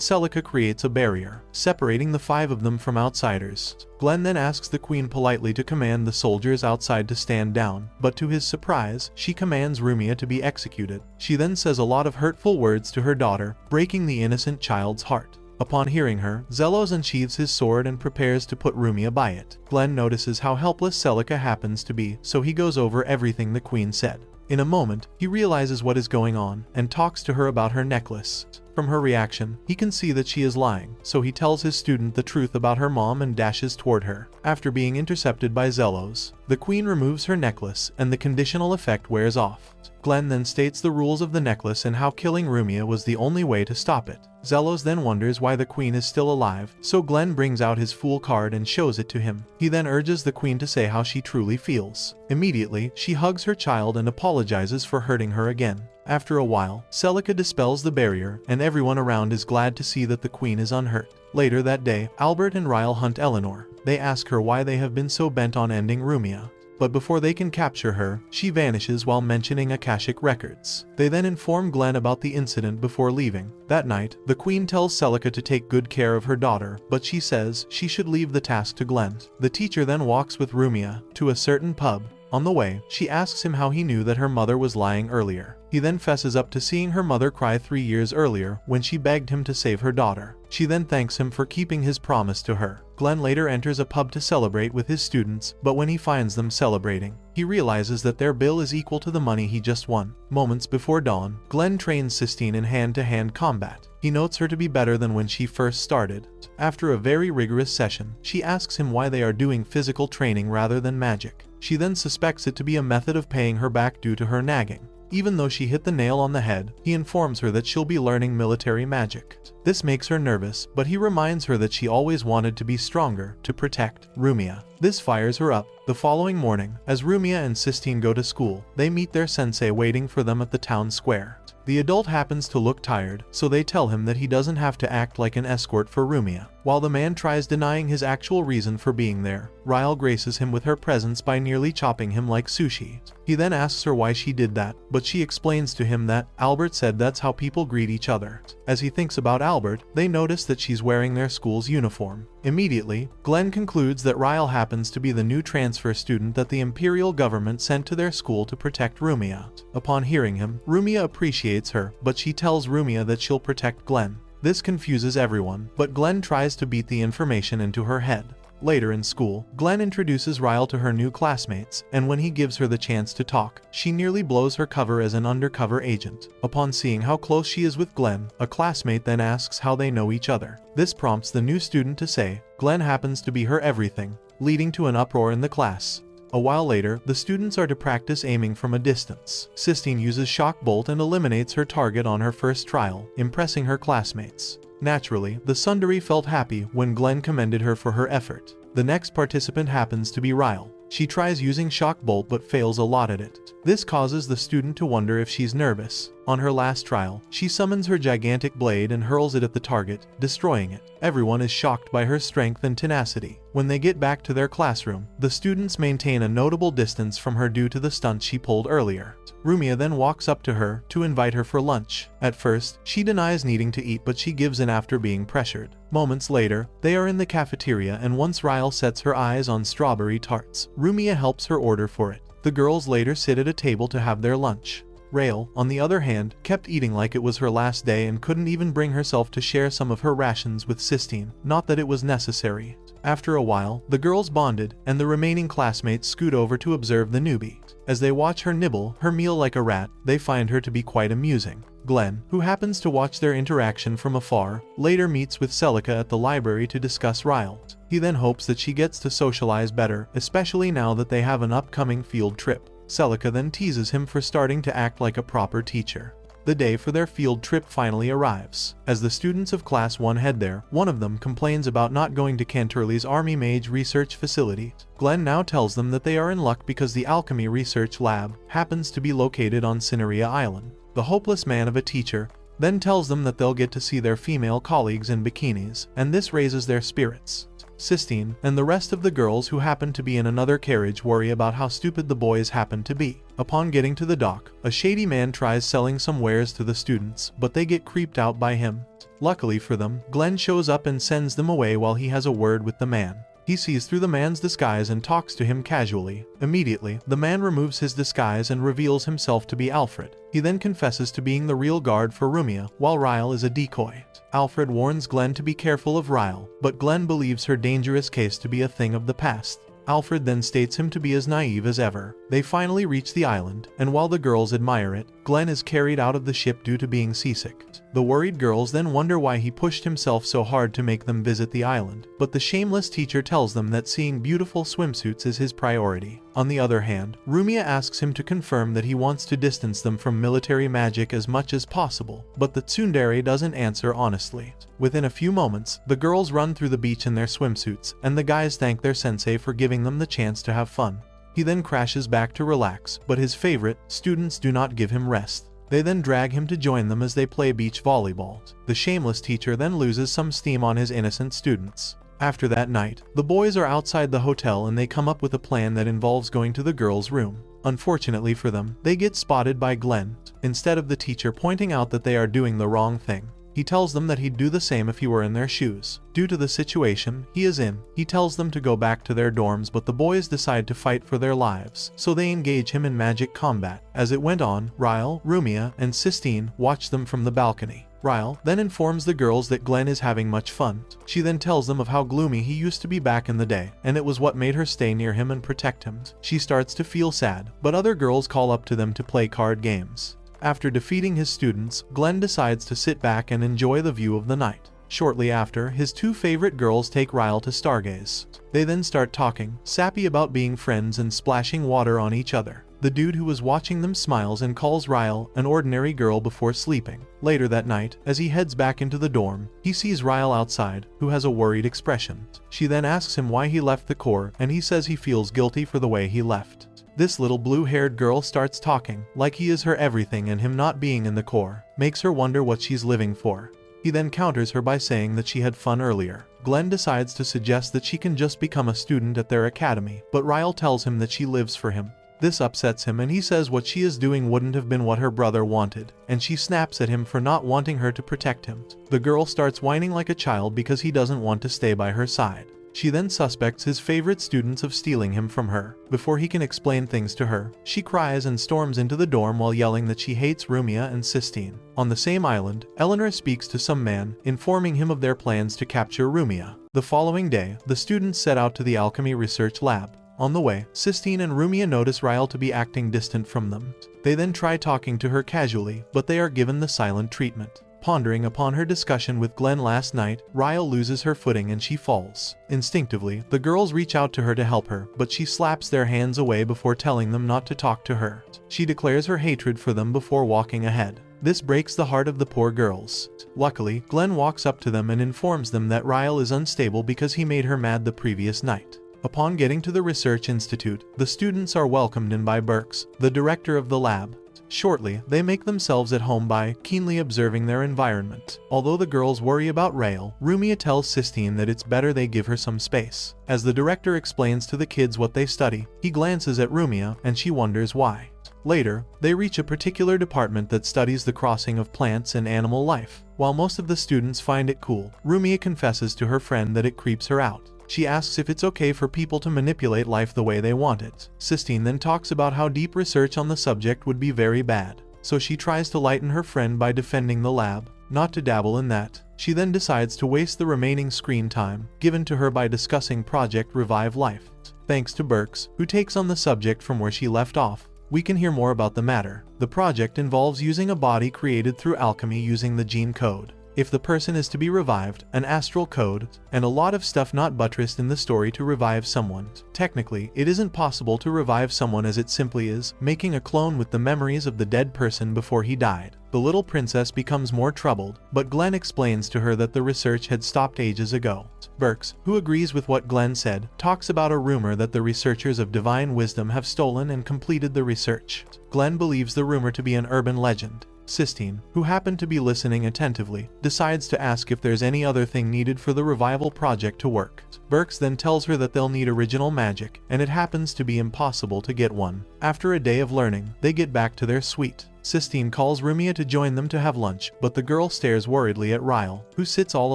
Celica creates a barrier, separating the 5 of them from outsiders. Glenn then asks the Queen politely to command the soldiers outside to stand down, but to his surprise, she commands Rumia to be executed. She then says a lot of hurtful words to her daughter, breaking the innocent child's heart. Upon hearing her, Zellos unsheathes his sword and prepares to put Rumia by it. Glenn notices how helpless Celica happens to be, so he goes over everything the Queen said. In a moment, he realizes what is going on and talks to her about her necklace. From her reaction, he can see that she is lying, so he tells his student the truth about her mom and dashes toward her. After being intercepted by Zellos, the Queen removes her necklace and the conditional effect wears off. Glenn then states the rules of the necklace and how killing Rumia was the only way to stop it. Zellos then wonders why the Queen is still alive, so Glenn brings out his Fool card and shows it to him. He then urges the Queen to say how she truly feels. Immediately, she hugs her child and apologizes for hurting her again. After a while, Celica dispels the barrier, and everyone around is glad to see that the Queen is unhurt. Later that day, Albert and Ryle hunt Eleanor. They ask her why they have been so bent on ending Rumia. But before they can capture her, she vanishes while mentioning Akashic records. They then inform Glenn about the incident before leaving. That night, the Queen tells Celica to take good care of her daughter, but she says she should leave the task to Glenn. The teacher then walks with Rumia to a certain pub. On the way, she asks him how he knew that her mother was lying earlier. He then fesses up to seeing her mother cry 3 years earlier when she begged him to save her daughter. She then thanks him for keeping his promise to her. Glenn later enters a pub to celebrate with his students, but when he finds them celebrating, he realizes that their bill is equal to the money he just won. Moments before dawn, Glenn trains Sistine in hand-to-hand combat. He notes her to be better than when she first started. After a very rigorous session, she asks him why they are doing physical training rather than magic. She then suspects it to be a method of paying her back due to her nagging. Even though she hit the nail on the head, he informs her that she'll be learning military magic. This makes her nervous, but he reminds her that she always wanted to be stronger to protect Rumia. This fires her up. The following morning, as Rumia and Sistine go to school, they meet their sensei waiting for them at the town square. The adult happens to look tired, so they tell him that he doesn't have to act like an escort for Rumia. While the man tries denying his actual reason for being there, Ryle graces him with her presence by nearly chopping him like sushi. He then asks her why she did that, but she explains to him that Albert said that's how people greet each other. As he thinks about Albert, they notice that she's wearing their school's uniform. Immediately, Glenn concludes that Ryle happens to be the new transfer student that the imperial government sent to their school to protect Rumia. Upon hearing him, Rumia appreciates her, but she tells Rumia that she'll protect Glenn. This confuses everyone, but Glenn tries to beat the information into her head. Later in school, Glenn introduces Ryle to her new classmates, and when he gives her the chance to talk, she nearly blows her cover as an undercover agent. Upon seeing how close she is with Glenn, a classmate then asks how they know each other. This prompts the new student to say, Glenn happens to be her everything, leading to an uproar in the class. A while later, the students are to practice aiming from a distance. Sistine uses Shock Bolt and eliminates her target on her first trial, impressing her classmates. Naturally, the tsundere felt happy when Glenn commended her for her effort. The next participant happens to be Ryle. She tries using Shock Bolt but fails a lot at it. This causes the student to wonder if she's nervous. On her last trial, she summons her gigantic blade and hurls it at the target, destroying it. Everyone is shocked by her strength and tenacity. When they get back to their classroom, the students maintain a notable distance from her due to the stunt she pulled earlier. Rumia then walks up to her to invite her for lunch. At first, she denies needing to eat, but she gives in after being pressured. Moments later, they are in the cafeteria, and once Ryle sets her eyes on strawberry tarts, Rumia helps her order for it. The girls later sit at a table to have their lunch. Rael, on the other hand, kept eating like it was her last day and couldn't even bring herself to share some of her rations with Sistine, not that it was necessary. After a while, the girls bonded, and the remaining classmates scoot over to observe the newbie. As they watch her nibble her meal like a rat, they find her to be quite amusing. Glenn, who happens to watch their interaction from afar, later meets with Celica at the library to discuss Ryle. He then hopes that she gets to socialize better, especially now that they have an upcoming field trip. Celica then teases him for starting to act like a proper teacher. The day for their field trip finally arrives. As the students of Class 1 head there, one of them complains about not going to Canturley's Army Mage research facility. Glenn now tells them that they are in luck because the alchemy research lab happens to be located on Cineria Island. The hopeless man of a teacher then tells them that they'll get to see their female colleagues in bikinis, and this raises their spirits. Sistine and the rest of the girls who happen to be in another carriage worry about how stupid the boys happen to be. Upon getting to the dock, a shady man tries selling some wares to the students, but they get creeped out by him. Luckily for them, Glenn shows up and sends them away while he has a word with the man. He sees through the man's disguise and talks to him casually. Immediately, the man removes his disguise and reveals himself to be Alfred. He then confesses to being the real guard for Rumia, while Ryle is a decoy. Alfred warns Glenn to be careful of Ryle, but Glenn believes her dangerous case to be a thing of the past. Alfred then states him to be as naive as ever. They finally reach the island, and while the girls admire it, Glenn is carried out of the ship due to being seasick. The worried girls then wonder why he pushed himself so hard to make them visit the island, but the shameless teacher tells them that seeing beautiful swimsuits is his priority. On the other hand, Rumia asks him to confirm that he wants to distance them from military magic as much as possible, but the tsundere doesn't answer honestly. Within a few moments, the girls run through the beach in their swimsuits, and the guys thank their sensei for giving them the chance to have fun. He then crashes back to relax, but his favorite students do not give him rest. They then drag him to join them as they play beach volleyball. The shameless teacher then loses some steam on his innocent students. After that night, the boys are outside the hotel and they come up with a plan that involves going to the girls' room. Unfortunately for them, they get spotted by Glenn. Instead of the teacher pointing out that they are doing the wrong thing, he tells them that he'd do the same if he were in their shoes. Due to the situation he is in, he tells them to go back to their dorms, but the boys decide to fight for their lives, so they engage him in magic combat. As it went on, Ryle, Rumia, and Sistine watch them from the balcony. Ryle then informs the girls that Glenn is having much fun. She then tells them of how gloomy he used to be back in the day, and it was what made her stay near him and protect him. She starts to feel sad, but other girls call up to them to play card games. After defeating his students, Glenn decides to sit back and enjoy the view of the night. Shortly after, his two favorite girls take Ryle to stargaze. They then start talking, sappy about being friends and splashing water on each other. The dude who was watching them smiles and calls Ryle an ordinary girl before sleeping. Later that night, as he heads back into the dorm, he sees Ryle outside, who has a worried expression. She then asks him why he left the Corps, and he says he feels guilty for the way he left. This little blue-haired girl starts talking, like he is her everything, and him not being in the Corps makes her wonder what she's living for. He then counters her by saying that she had fun earlier. Glenn decides to suggest that she can just become a student at their academy, but Ryle tells him that she lives for him. This upsets him and he says what she is doing wouldn't have been what her brother wanted, and she snaps at him for not wanting her to protect him. The girl starts whining like a child because he doesn't want to stay by her side. She then suspects his favorite students of stealing him from her. Before he can explain things to her, she cries and storms into the dorm while yelling that she hates Rumia and Sistine. On the same island, Eleanor speaks to some man, informing him of their plans to capture Rumia. The following day, the students set out to the alchemy research lab. On the way, Sistine and Rumia notice Ryle to be acting distant from them. They then try talking to her casually, but they are given the silent treatment. Pondering upon her discussion with Glenn last night, Ryle loses her footing and she falls. Instinctively, the girls reach out to her to help her, but she slaps their hands away before telling them not to talk to her. She declares her hatred for them before walking ahead. This breaks the heart of the poor girls. Luckily, Glenn walks up to them and informs them that Ryle is unstable because he made her mad the previous night. Upon getting to the research institute, the students are welcomed in by Burks, the director of the lab. Shortly, they make themselves at home by keenly observing their environment. Although the girls worry about Ryle, Rumia tells Sistine that it's better they give her some space. As the director explains to the kids what they study, he glances at Rumia and she wonders why. Later, they reach a particular department that studies the crossing of plants and animal life. While most of the students find it cool, Rumia confesses to her friend that it creeps her out. She asks if it's okay for people to manipulate life the way they want it. Sistine then talks about how deep research on the subject would be very bad, so she tries to lighten her friend by defending the lab, not to dabble in that. She then decides to waste the remaining screen time given to her by discussing Project Revive Life. Thanks to Burks, who takes on the subject from where she left off, we can hear more about the matter. The project involves using a body created through alchemy using the gene code. if the person is to be revived, an astral code, and a lot of stuff not buttressed in the story to revive someone. Technically, it isn't possible to revive someone as it simply is making a clone with the memories of the dead person before he died. The little princess becomes more troubled, but Glenn explains to her that the research had stopped ages ago. Burks, who agrees with what Glenn said, talks about a rumor that the researchers of divine wisdom have stolen and completed the research. Glenn believes the rumor to be an urban legend. Sistine, who happened to be listening attentively, decides to ask if there's any other thing needed for the revival project to work. Burks then tells her that they'll need original magic, and it happens to be impossible to get one. After a day of learning, they get back to their suite. Sistine calls Rumia to join them to have lunch, but the girl stares worriedly at Ryle, who sits all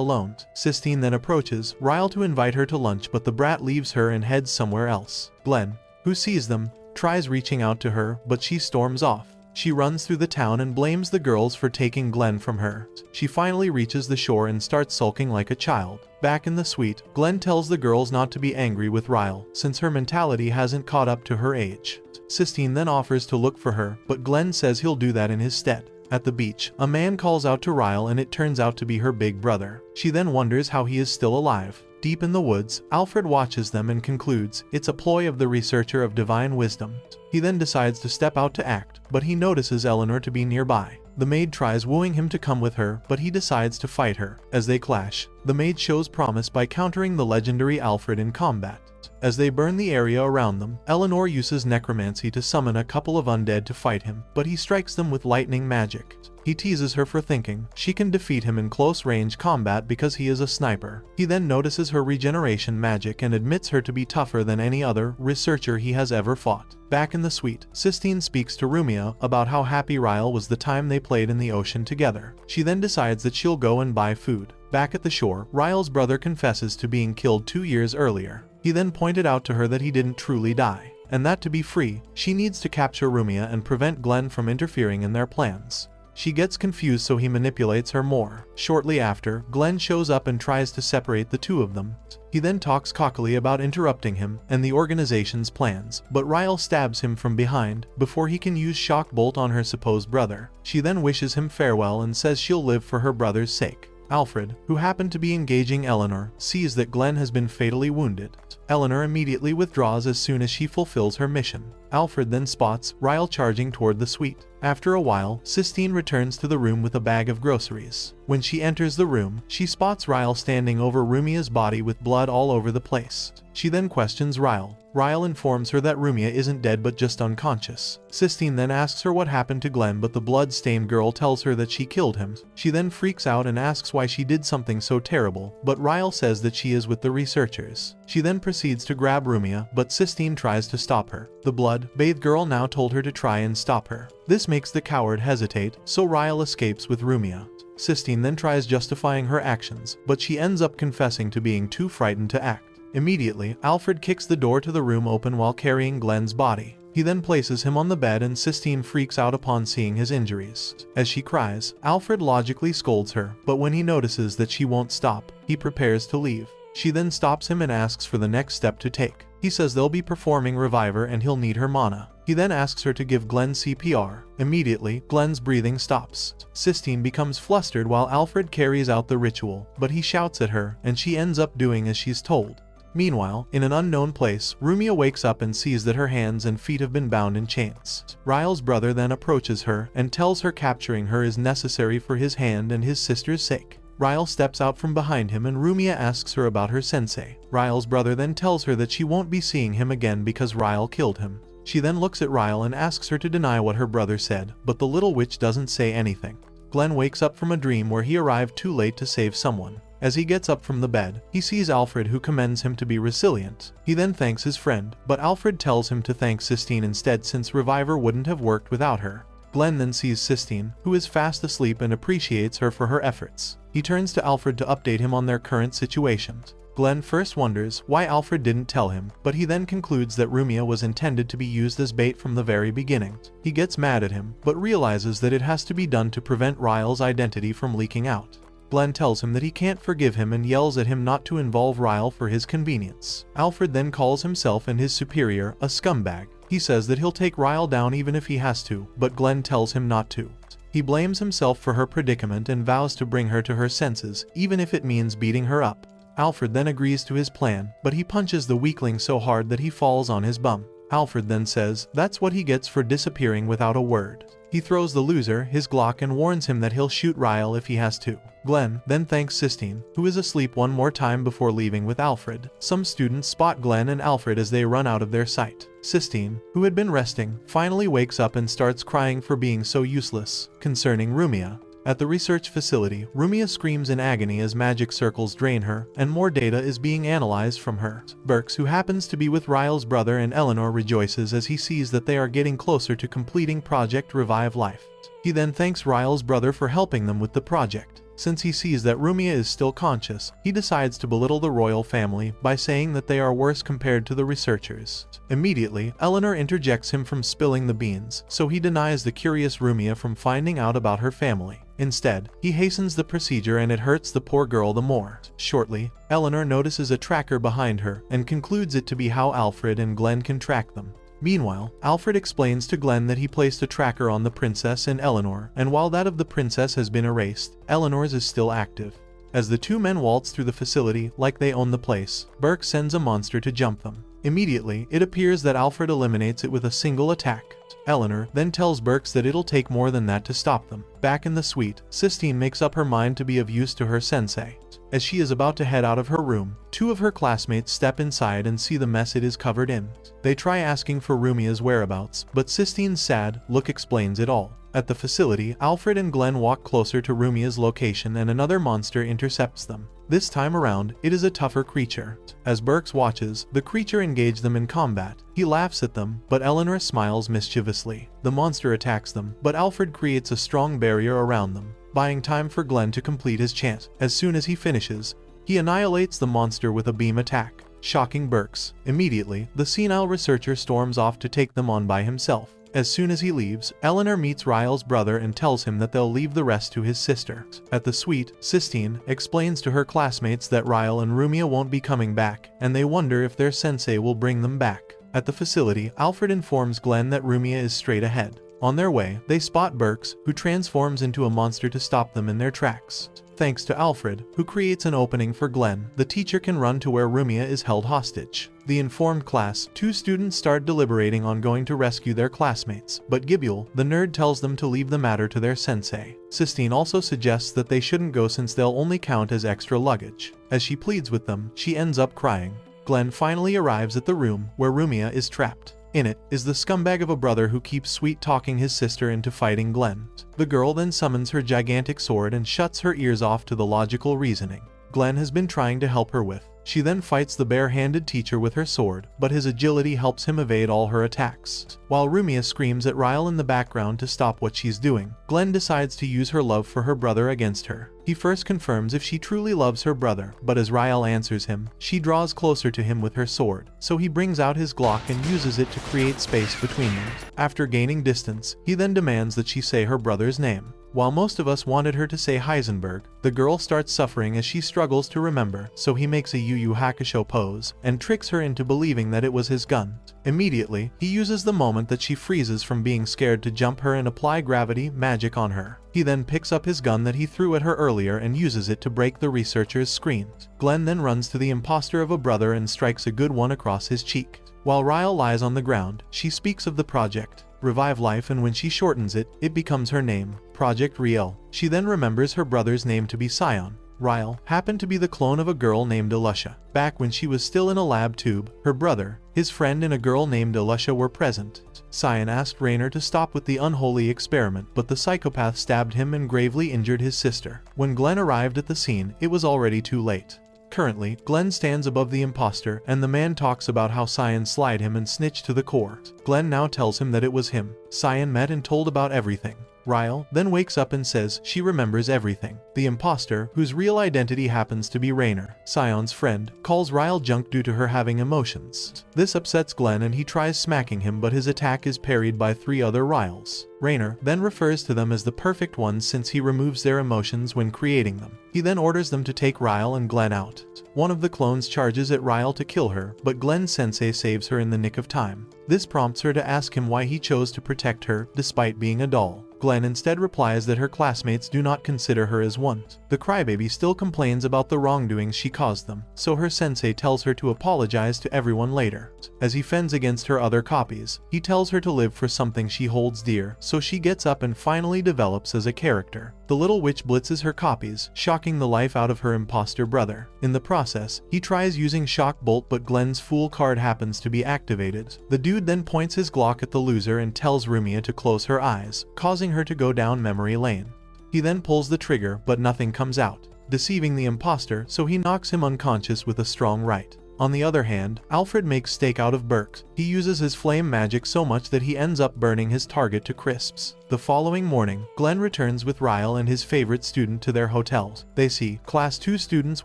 alone. Sistine then approaches Ryle to invite her to lunch, but the brat leaves her and heads somewhere else. Glenn, who sees them, tries reaching out to her, but she storms off. She runs through the town and blames the girls for taking Glenn from her. She finally reaches the shore and starts sulking like a child. Back in the suite, Glenn tells the girls not to be angry with Ryle, since her mentality hasn't caught up to her age. Sistine then offers to look for her, but Glenn says he'll do that in his stead. At the beach, a man calls out to Ryle and it turns out to be her big brother. She then wonders how he is still alive. Deep in the woods, Alfred watches them and concludes it's a ploy of the researcher of divine wisdom. He then decides to step out to act, but he notices Eleanor to be nearby. The maid tries wooing him to come with her, but he decides to fight her. As they clash, the maid shows promise by countering the legendary Alfred in combat. As they burn the area around them, Eleanor uses necromancy to summon a couple of undead to fight him, but he strikes them with lightning magic. He teases her for thinking she can defeat him in close-range combat because he is a sniper. He then notices her regeneration magic and admits her to be tougher than any other researcher he has ever fought. Back in the suite, Sistine speaks to Rumia about how happy Ryle was the time they played in the ocean together. She then decides that she'll go and buy food. Back at the shore, Ryle's brother confesses to being killed 2 years earlier. He then pointed out to her that he didn't truly die, and that to be free, she needs to capture Rumia and prevent Glenn from interfering in their plans. She gets confused, so he manipulates her more. Shortly after, Glenn shows up and tries to separate the two of them. He then talks cockily about interrupting him and the organization's plans, but Ryle stabs him from behind before he can use shock bolt on her supposed brother. She then wishes him farewell and says she'll live for her brother's sake. Alfred, who happened to be engaging Eleanor, sees that Glenn has been fatally wounded. Eleanor immediately withdraws as soon as she fulfills her mission. Alfred then spots Ryle charging toward the suite. After a while, Sistine returns to the room with a bag of groceries. When she enters the room, she spots Ryle standing over Rumia's body with blood all over the place. She then questions Ryle. Ryle informs her that Rumia isn't dead but just unconscious. Sistine then asks her what happened to Glenn, but the blood-stained girl tells her that she killed him. She then freaks out and asks why she did something so terrible, but Ryle says that she is with the researchers. She then proceeds to grab Rumia, but Sistine tries to stop her. The blood-bathed girl now told her to try and stop her. This makes the coward hesitate, so Ryle escapes with Rumia. Sistine then tries justifying her actions, but she ends up confessing to being too frightened to act. Immediately, Alfred kicks the door to the room open while carrying Glenn's body. He then places him on the bed and Sistine freaks out upon seeing his injuries. As she cries, Alfred logically scolds her, but when he notices that she won't stop, he prepares to leave. She then stops him and asks for the next step to take. He says they'll be performing Reviver and he'll need her mana. He then asks her to give Glenn CPR. Immediately, Glenn's breathing stops. Sistine becomes flustered while Alfred carries out the ritual, but he shouts at her, and she ends up doing as she's told. Meanwhile, in an unknown place, Rumia wakes up and sees that her hands and feet have been bound in chains. Ryle's brother then approaches her and tells her capturing her is necessary for his hand and his sister's sake. Ryle steps out from behind him and Rumia asks her about her sensei. Ryle's brother then tells her that she won't be seeing him again because Ryle killed him. She then looks at Ryle and asks her to deny what her brother said, but the little witch doesn't say anything. Glenn wakes up from a dream where he arrived too late to save someone. As he gets up from the bed, he sees Alfred, who commends him to be resilient. He then thanks his friend, but Alfred tells him to thank Sistine instead since Reviver wouldn't have worked without her. Glenn then sees Sistine, who is fast asleep, and appreciates her for her efforts. He turns to Alfred to update him on their current situation. Glenn first wonders why Alfred didn't tell him, but he then concludes that Rumia was intended to be used as bait from the very beginning. He gets mad at him, but realizes that it has to be done to prevent Ryle's identity from leaking out. Glenn tells him that he can't forgive him and yells at him not to involve Ryle for his convenience. Alfred then calls himself and his superior a scumbag. He says that he'll take Ryle down even if he has to, but Glenn tells him not to. He blames himself for her predicament and vows to bring her to her senses, even if it means beating her up. Alfred then agrees to his plan, but he punches the weakling so hard that he falls on his bum. Alfred then says that's what he gets for disappearing without a word. He throws the loser his Glock and warns him that he'll shoot Ryle if he has to. Glenn then thanks Sistine, who is asleep one more time before leaving with Alfred. Some students spot Glenn and Alfred as they run out of their sight. Sistine, who had been resting, finally wakes up and starts crying for being so useless. Concerning Rumia, at the research facility, Rumia screams in agony as magic circles drain her, and more data is being analyzed from her. Burks, who happens to be with Ryle's brother and Eleanor, rejoices as he sees that they are getting closer to completing Project Revive Life. He then thanks Ryle's brother for helping them with the project. Since he sees that Rumia is still conscious, he decides to belittle the royal family by saying that they are worse compared to the researchers. Immediately, Eleanor interjects him from spilling the beans, so he denies the curious Rumia from finding out about her family. Instead, he hastens the procedure and it hurts the poor girl the more. Shortly, Eleanor notices a tracker behind her and concludes it to be how Alfred and Glenn can track them. Meanwhile, Alfred explains to Glenn that he placed a tracker on the princess and Eleanor, and while that of the princess has been erased, Eleanor's is still active. As the two men waltz through the facility like they own the place, Burke sends a monster to jump them. Immediately, it appears that Alfred eliminates it with a single attack. Eleanor then tells Burks that it'll take more than that to stop them. Back in the suite, Sistine makes up her mind to be of use to her sensei. As she is about to head out of her room, two of her classmates step inside and see the mess it is covered in. They try asking for Rumia's whereabouts, but Sistine's sad look explains it all. At the facility, Alfred and Glenn walk closer to Rumia's location and another monster intercepts them. This time around, it is a tougher creature. As Burks watches, the creature engage them in combat. He laughs at them, but Eleanor smiles mischievously. The monster attacks them, but Alfred creates a strong barrier around them, buying time for Glenn to complete his chant. As soon as he finishes, he annihilates the monster with a beam attack, shocking Burks. Immediately, the senile researcher storms off to take them on by himself. As soon as he leaves, Eleanor meets Ryle's brother and tells him that they'll leave the rest to his sister. At the suite, Sistine explains to her classmates that Ryle and Rumia won't be coming back, and they wonder if their sensei will bring them back. At the facility, Alfred informs Glenn that Rumia is straight ahead. On their way, they spot Burks, who transforms into a monster to stop them in their tracks. Thanks to Alfred, who creates an opening for Glenn, the teacher can run to where Rumia is held hostage. The informed class, two students start deliberating on going to rescue their classmates, but Gibule, the nerd, tells them to leave the matter to their sensei. Sistine also suggests that they shouldn't go since they'll only count as extra luggage. As she pleads with them, she ends up crying. Glenn finally arrives at the room where Rumia is trapped. In it is the scumbag of a brother who keeps sweet-talking his sister into fighting Glenn. The girl then summons her gigantic sword and shuts her ears off to the logical reasoning Glenn has been trying to help her with. She then fights the bare-handed teacher with her sword, but his agility helps him evade all her attacks. While Rumia screams at Ryle in the background to stop what she's doing, Glenn decides to use her love for her brother against her. He first confirms if she truly loves her brother, but as Ryle answers him, she draws closer to him with her sword, so he brings out his Glock and uses it to create space between them. After gaining distance, he then demands that she say her brother's name. While most of us wanted her to say Heisenberg, the girl starts suffering as she struggles to remember, so he makes a Yu Yu Hakusho pose and tricks her into believing that it was his gun. Immediately, he uses the moment that she freezes from being scared to jump her and apply gravity magic on her. He then picks up his gun that he threw at her earlier and uses it to break the researcher's screen. Glenn then runs to the imposter of a brother and strikes a good one across his cheek. While Ryle lies on the ground, she speaks of the project Revive Life, and when she shortens it, it becomes her name, Project Riel. She then remembers her brother's name to be Sion. Ryle happened to be the clone of a girl named Alusha. Back when she was still in a lab tube, her brother, his friend, and a girl named Alusha were present. Sion asked Rainer to stop with the unholy experiment, but the psychopath stabbed him and gravely injured his sister. When Glenn arrived at the scene, it was already too late. Currently, Glenn stands above the imposter, and the man talks about how Sion slied him and snitched to the core. Glenn now tells him that it was him Sion met and told about everything. Ryle then wakes up and says she remembers everything. The imposter, whose real identity happens to be Rainer, Sion's friend, calls Ryle junk due to her having emotions. This upsets Glenn and he tries smacking him, but his attack is parried by 3 other Ryles. Rainer then refers to them as the perfect ones since he removes their emotions when creating them. He then orders them to take Ryle and Glenn out. One of the clones charges at Ryle to kill her, but Glenn's sensei saves her in the nick of time. This prompts her to ask him why he chose to protect her, despite being a doll. Glenn instead replies that her classmates do not consider her as one. The crybaby still complains about the wrongdoings she caused them, so her sensei tells her to apologize to everyone later. As he fends against her other copies, he tells her to live for something she holds dear, so she gets up and finally develops as a character. The little witch blitzes her copies, shocking the life out of her imposter brother. In the process, he tries using Shock Bolt, but Glenn's Fool card happens to be activated. The dude then points his Glock at the loser and tells Rumia to close her eyes, causing her to go down memory lane. He then pulls the trigger, but nothing comes out, deceiving the imposter, so he knocks him unconscious with a strong right. On the other hand, Alfred makes steak out of Burks. He uses his flame magic so much that he ends up burning his target to crisps. The following morning, Glenn returns with Ryle and his favorite student to their hotels. They see Class 2 students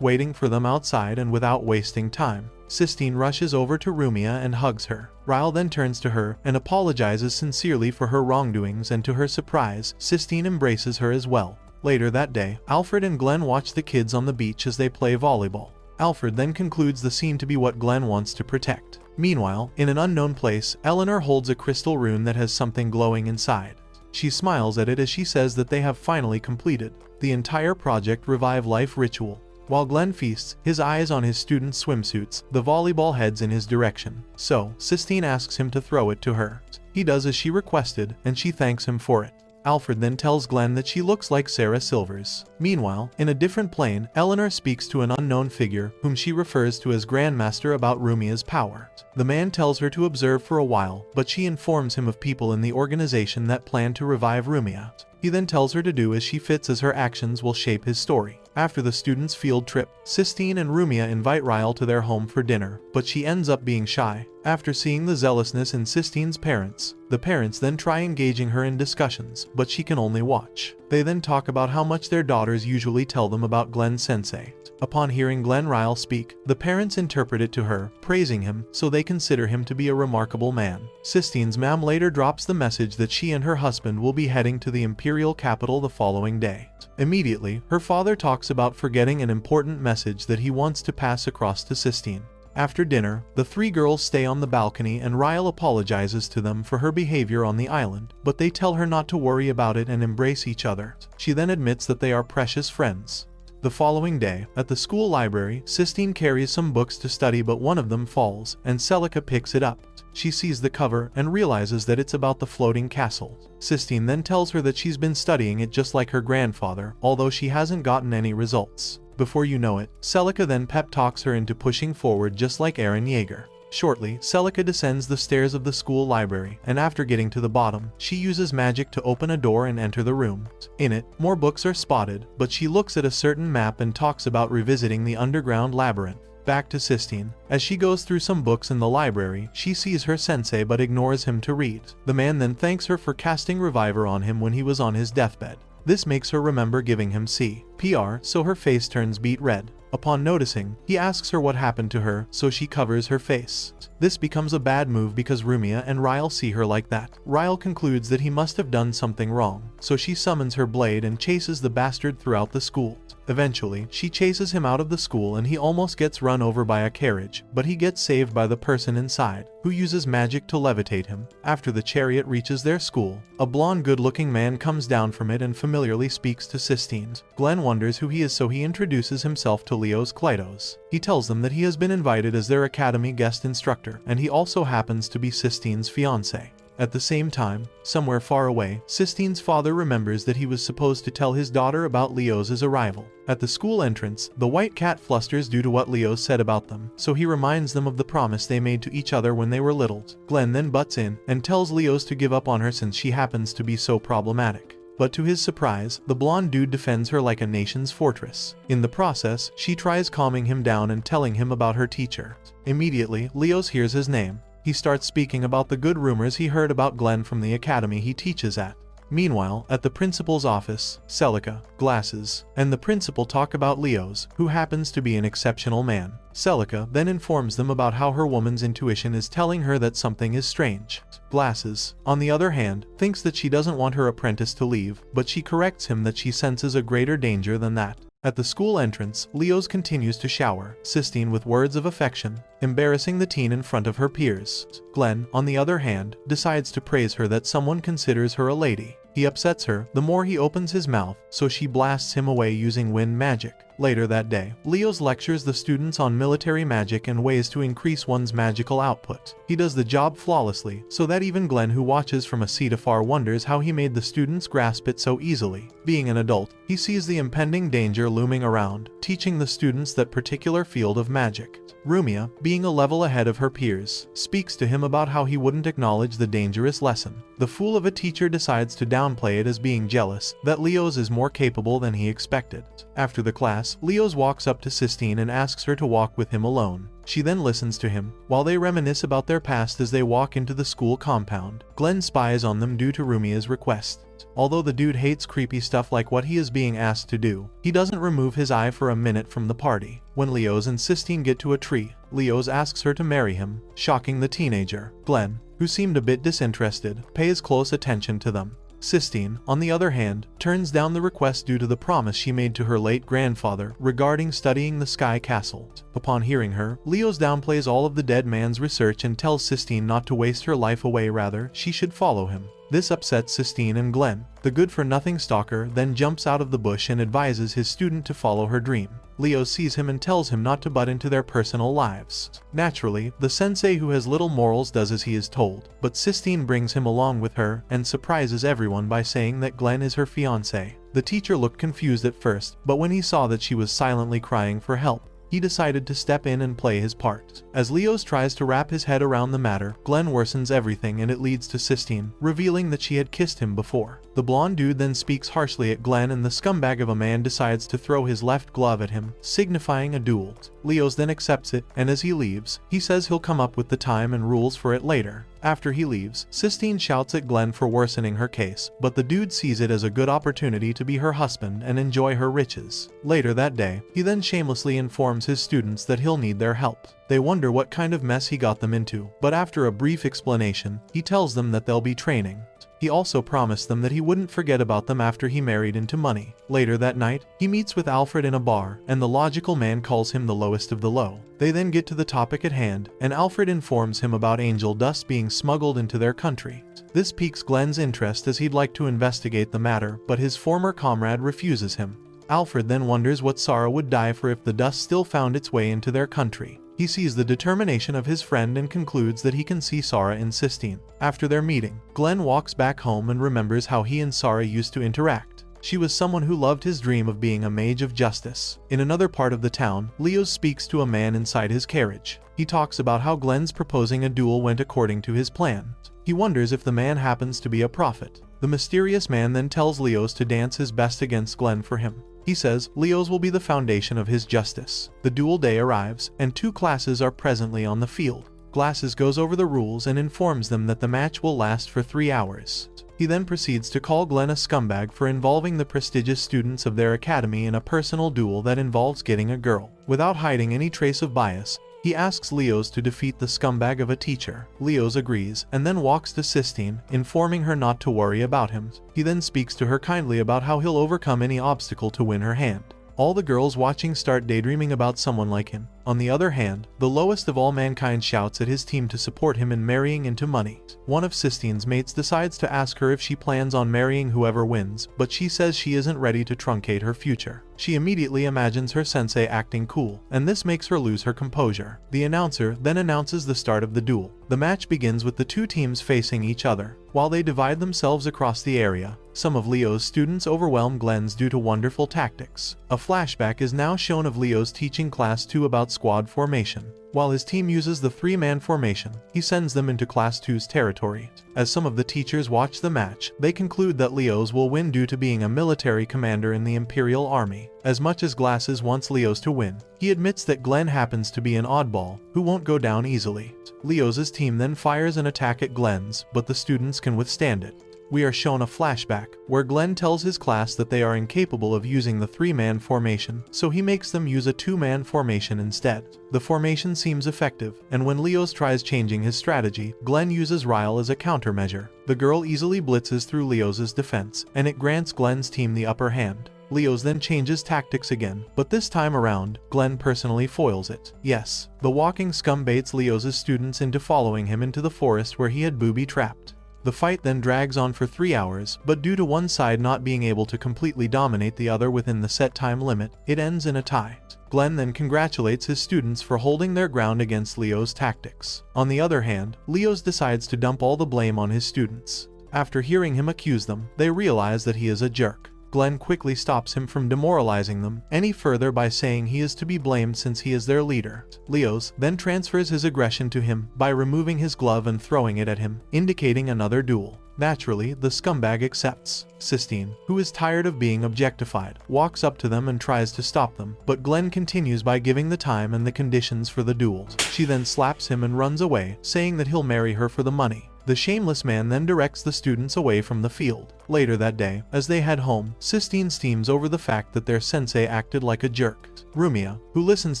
waiting for them outside, and without wasting time, Sistine rushes over to Rumia and hugs her. Ryle then turns to her and apologizes sincerely for her wrongdoings, and to her surprise, Sistine embraces her as well. Later that day, Alfred and Glenn watch the kids on the beach as they play volleyball. Alfred then concludes the scene to be what Glenn wants to protect. Meanwhile, in an unknown place, Eleanor holds a crystal rune that has something glowing inside. She smiles at it as she says that they have finally completed the entire Project Revive Life ritual. While Glenn feasts his eyes on his students' swimsuits, the volleyball heads in his direction, so Sistine asks him to throw it to her. He does as she requested, and she thanks him for it. Alfred then tells Glenn that she looks like Sarah Silvers. Meanwhile, in a different plane, Eleanor speaks to an unknown figure, whom she refers to as Grandmaster, about Rumia's power. The man tells her to observe for a while, but she informs him of people in the organization that plan to revive Rumia. He then tells her to do as she fits, as her actions will shape his story. After the students' field trip, Sistine and Rumia invite Ryle to their home for dinner, but she ends up being shy. After seeing the zealousness in Sistine's parents, the parents then try engaging her in discussions, but she can only watch. They then talk about how much their daughters usually tell them about Glenn Sensei. Upon hearing Glenn Ryle speak, the parents interpret it to her, praising him, so they consider him to be a remarkable man. Sistine's mom later drops the message that she and her husband will be heading to the imperial capital the following day. Immediately, her father talks about forgetting an important message that he wants to pass across to Sistine. After dinner, the three girls stay on the balcony, and Ryle apologizes to them for her behavior on the island, but they tell her not to worry about it and embrace each other. She then admits that they are precious friends. The following day, at the school library, Sistine carries some books to study, but one of them falls, and Celica picks it up. She sees the cover and realizes that it's about the floating castle. Sistine then tells her that she's been studying it just like her grandfather, although she hasn't gotten any results. Before you know it, Celica then pep talks her into pushing forward just like Eren Yeager. Shortly, Celica descends the stairs of the school library, and after getting to the bottom, she uses magic to open a door and enter the room. In it, more books are spotted, but she looks at a certain map and talks about revisiting the underground labyrinth. Back to Sistine. As she goes through some books in the library, she sees her sensei but ignores him to read. The man then thanks her for casting Reviver on him when he was on his deathbed. This makes her remember giving him CPR, so her face turns beet red. Upon noticing, he asks her what happened to her, so she covers her face. This becomes a bad move because Rumia and Ryle see her like that. Ryle concludes that he must have done something wrong, so she summons her blade and chases the bastard throughout the school. Eventually, she chases him out of the school and he almost gets run over by a carriage, but he gets saved by the person inside, who uses magic to levitate him. After the chariot reaches their school, a blonde good-looking man comes down from it and familiarly speaks to Sistine. Glenn wonders who he is, so he introduces himself to Leos Kleitos. He tells them that he has been invited as their academy guest instructor, and he also happens to be Sistine's fiancé. At the same time, somewhere far away, Sistine's father remembers that he was supposed to tell his daughter about Leos' arrival. At the school entrance, the white cat flusters due to what Leos said about them, so he reminds them of the promise they made to each other when they were little. Glenn then butts in and tells Leos to give up on her since she happens to be so problematic. But to his surprise, the blonde dude defends her like a nation's fortress. In the process, she tries calming him down and telling him about her teacher. Immediately, Leos hears his name. He starts speaking about the good rumors he heard about Glenn from the academy he teaches at. Meanwhile, at the principal's office, Celica, Glasses, and the principal talk about Leos, who happens to be an exceptional man. Celica then informs them about how her woman's intuition is telling her that something is strange. Glasses, on the other hand, thinks that she doesn't want her apprentice to leave, but she corrects him that she senses a greater danger than that. At the school entrance, Leos continues to shower Sistine with words of affection, embarrassing the teen in front of her peers. Glenn, on the other hand, decides to praise her that someone considers her a lady. He upsets her the more he opens his mouth, so she blasts him away using wind magic. Later that day, Leos lectures the students on military magic and ways to increase one's magical output. He does the job flawlessly, so that even Glenn, who watches from a seat afar, wonders how he made the students grasp it so easily. Being an adult, he sees the impending danger looming around, teaching the students that particular field of magic. Rumia, being a level ahead of her peers, speaks to him about how he wouldn't acknowledge the dangerous lesson. The fool of a teacher decides to downplay it as being jealous that Leos is more capable than he expected. After the class, Leos walks up to Sistine and asks her to walk with him alone. She then listens to him, while they reminisce about their past as they walk into the school compound. Glenn spies on them due to Rumia's request. Although the dude hates creepy stuff like what he is being asked to do, he doesn't remove his eye for a minute from the party. When Leos and Sistine get to a tree, Leos asks her to marry him, shocking the teenager. Glenn, who seemed a bit disinterested, pays close attention to them. Sistine, on the other hand, turns down the request due to the promise she made to her late grandfather regarding studying the Sky Castle. Upon hearing her, Leos downplays all of the dead man's research and tells Sistine not to waste her life away, rather, she should follow him. This upsets Sistine and Glenn. The good-for-nothing stalker then jumps out of the bush and advises his student to follow her dream. Leo sees him and tells him not to butt into their personal lives. Naturally, the sensei, who has little morals, does as he is told, but Sistine brings him along with her and surprises everyone by saying that Glenn is her fiancé. The teacher looked confused at first, but when he saw that she was silently crying for help, he decided to step in and play his part. As Leos tries to wrap his head around the matter, Glenn worsens everything and it leads to Sistine revealing that she had kissed him before. The blonde dude then speaks harshly at Glenn and the scumbag of a man decides to throw his left glove at him, signifying a duel. Leos then accepts it, and as he leaves, he says he'll come up with the time and rules for it later. After he leaves, Sistine shouts at Glenn for worsening her case, but the dude sees it as a good opportunity to be her husband and enjoy her riches. Later that day, he then shamelessly informs his students that he'll need their help. They wonder what kind of mess he got them into, but after a brief explanation, he tells them that they'll be training. He also promised them that he wouldn't forget about them after he married into money. Later that night, he meets with Alfred in a bar, and the logical man calls him the lowest of the low. They then get to the topic at hand, and Alfred informs him about angel dust being smuggled into their country. This piques Glenn's interest as he'd like to investigate the matter, but his former comrade refuses him. Alfred then wonders what Sarah would die for if the dust still found its way into their country. He sees the determination of his friend and concludes that he can see Sarah in Sistine. After their meeting, Glenn walks back home and remembers how he and Sarah used to interact. She was someone who loved his dream of being a mage of justice. In another part of the town, Leo speaks to a man inside his carriage. He talks about how Glenn's proposing a duel went according to his plan. He wonders if the man happens to be a prophet. The mysterious man then tells Leos to dance his best against Glenn for him. He says Leos will be the foundation of his justice. The duel day arrives, and two classes are presently on the field. Glasses goes over the rules and informs them that the match will last for 3 hours. He then proceeds to call Glenn a scumbag for involving the prestigious students of their academy in a personal duel that involves getting a girl. Without hiding any trace of bias, he asks Leos to defeat the scumbag of a teacher. Leos agrees, and then walks to Sistine, informing her not to worry about him. He then speaks to her kindly about how he'll overcome any obstacle to win her hand. All the girls watching start daydreaming about someone like him. On the other hand, the lowest of all mankind shouts at his team to support him in marrying into money. One of Sistine's mates decides to ask her if she plans on marrying whoever wins, but she says she isn't ready to truncate her future. She immediately imagines her sensei acting cool, and this makes her lose her composure. The announcer then announces the start of the duel. The match begins with the two teams facing each other. While they divide themselves across the area, some of Leo's students overwhelm Glenn's due to wonderful tactics. A flashback is now shown of Leo's teaching Class 2 about squad formation. While his team uses the 3-man formation, he sends them into Class 2's territory. As some of the teachers watch the match, they conclude that Leo's will win due to being a military commander in the Imperial Army. As much as Glasses wants Leo's to win, he admits that Glenn happens to be an oddball, who won't go down easily. Leo's team then fires an attack at Glenn's, but the students can withstand it. We are shown a flashback, where Glenn tells his class that they are incapable of using the 3-man formation, so he makes them use a 2-man formation instead. The formation seems effective, and when Leos tries changing his strategy, Glenn uses Ryle as a countermeasure. The girl easily blitzes through Leos' defense, and it grants Glenn's team the upper hand. Leos then changes tactics again, but this time around, Glenn personally foils it. Yes, the walking scum baits Leos' students into following him into the forest where he had booby-trapped. The fight then drags on for 3 hours, but due to one side not being able to completely dominate the other within the set time limit, it ends in a tie. Glenn then congratulates his students for holding their ground against Leo's tactics. On the other hand, Leo's decides to dump all the blame on his students. After hearing him accuse them, they realize that he is a jerk. Glenn quickly stops him from demoralizing them any further by saying he is to be blamed since he is their leader. Leo's then transfers his aggression to him by removing his glove and throwing it at him, indicating another duel. Naturally, the scumbag accepts. Sistine, who is tired of being objectified, walks up to them and tries to stop them, but Glenn continues by giving the time and the conditions for the duels. She then slaps him and runs away, saying that he'll marry her for the money. The shameless man then directs the students away from the field. Later that day, as they head home, Sistine steams over the fact that their sensei acted like a jerk. Rumia, who listens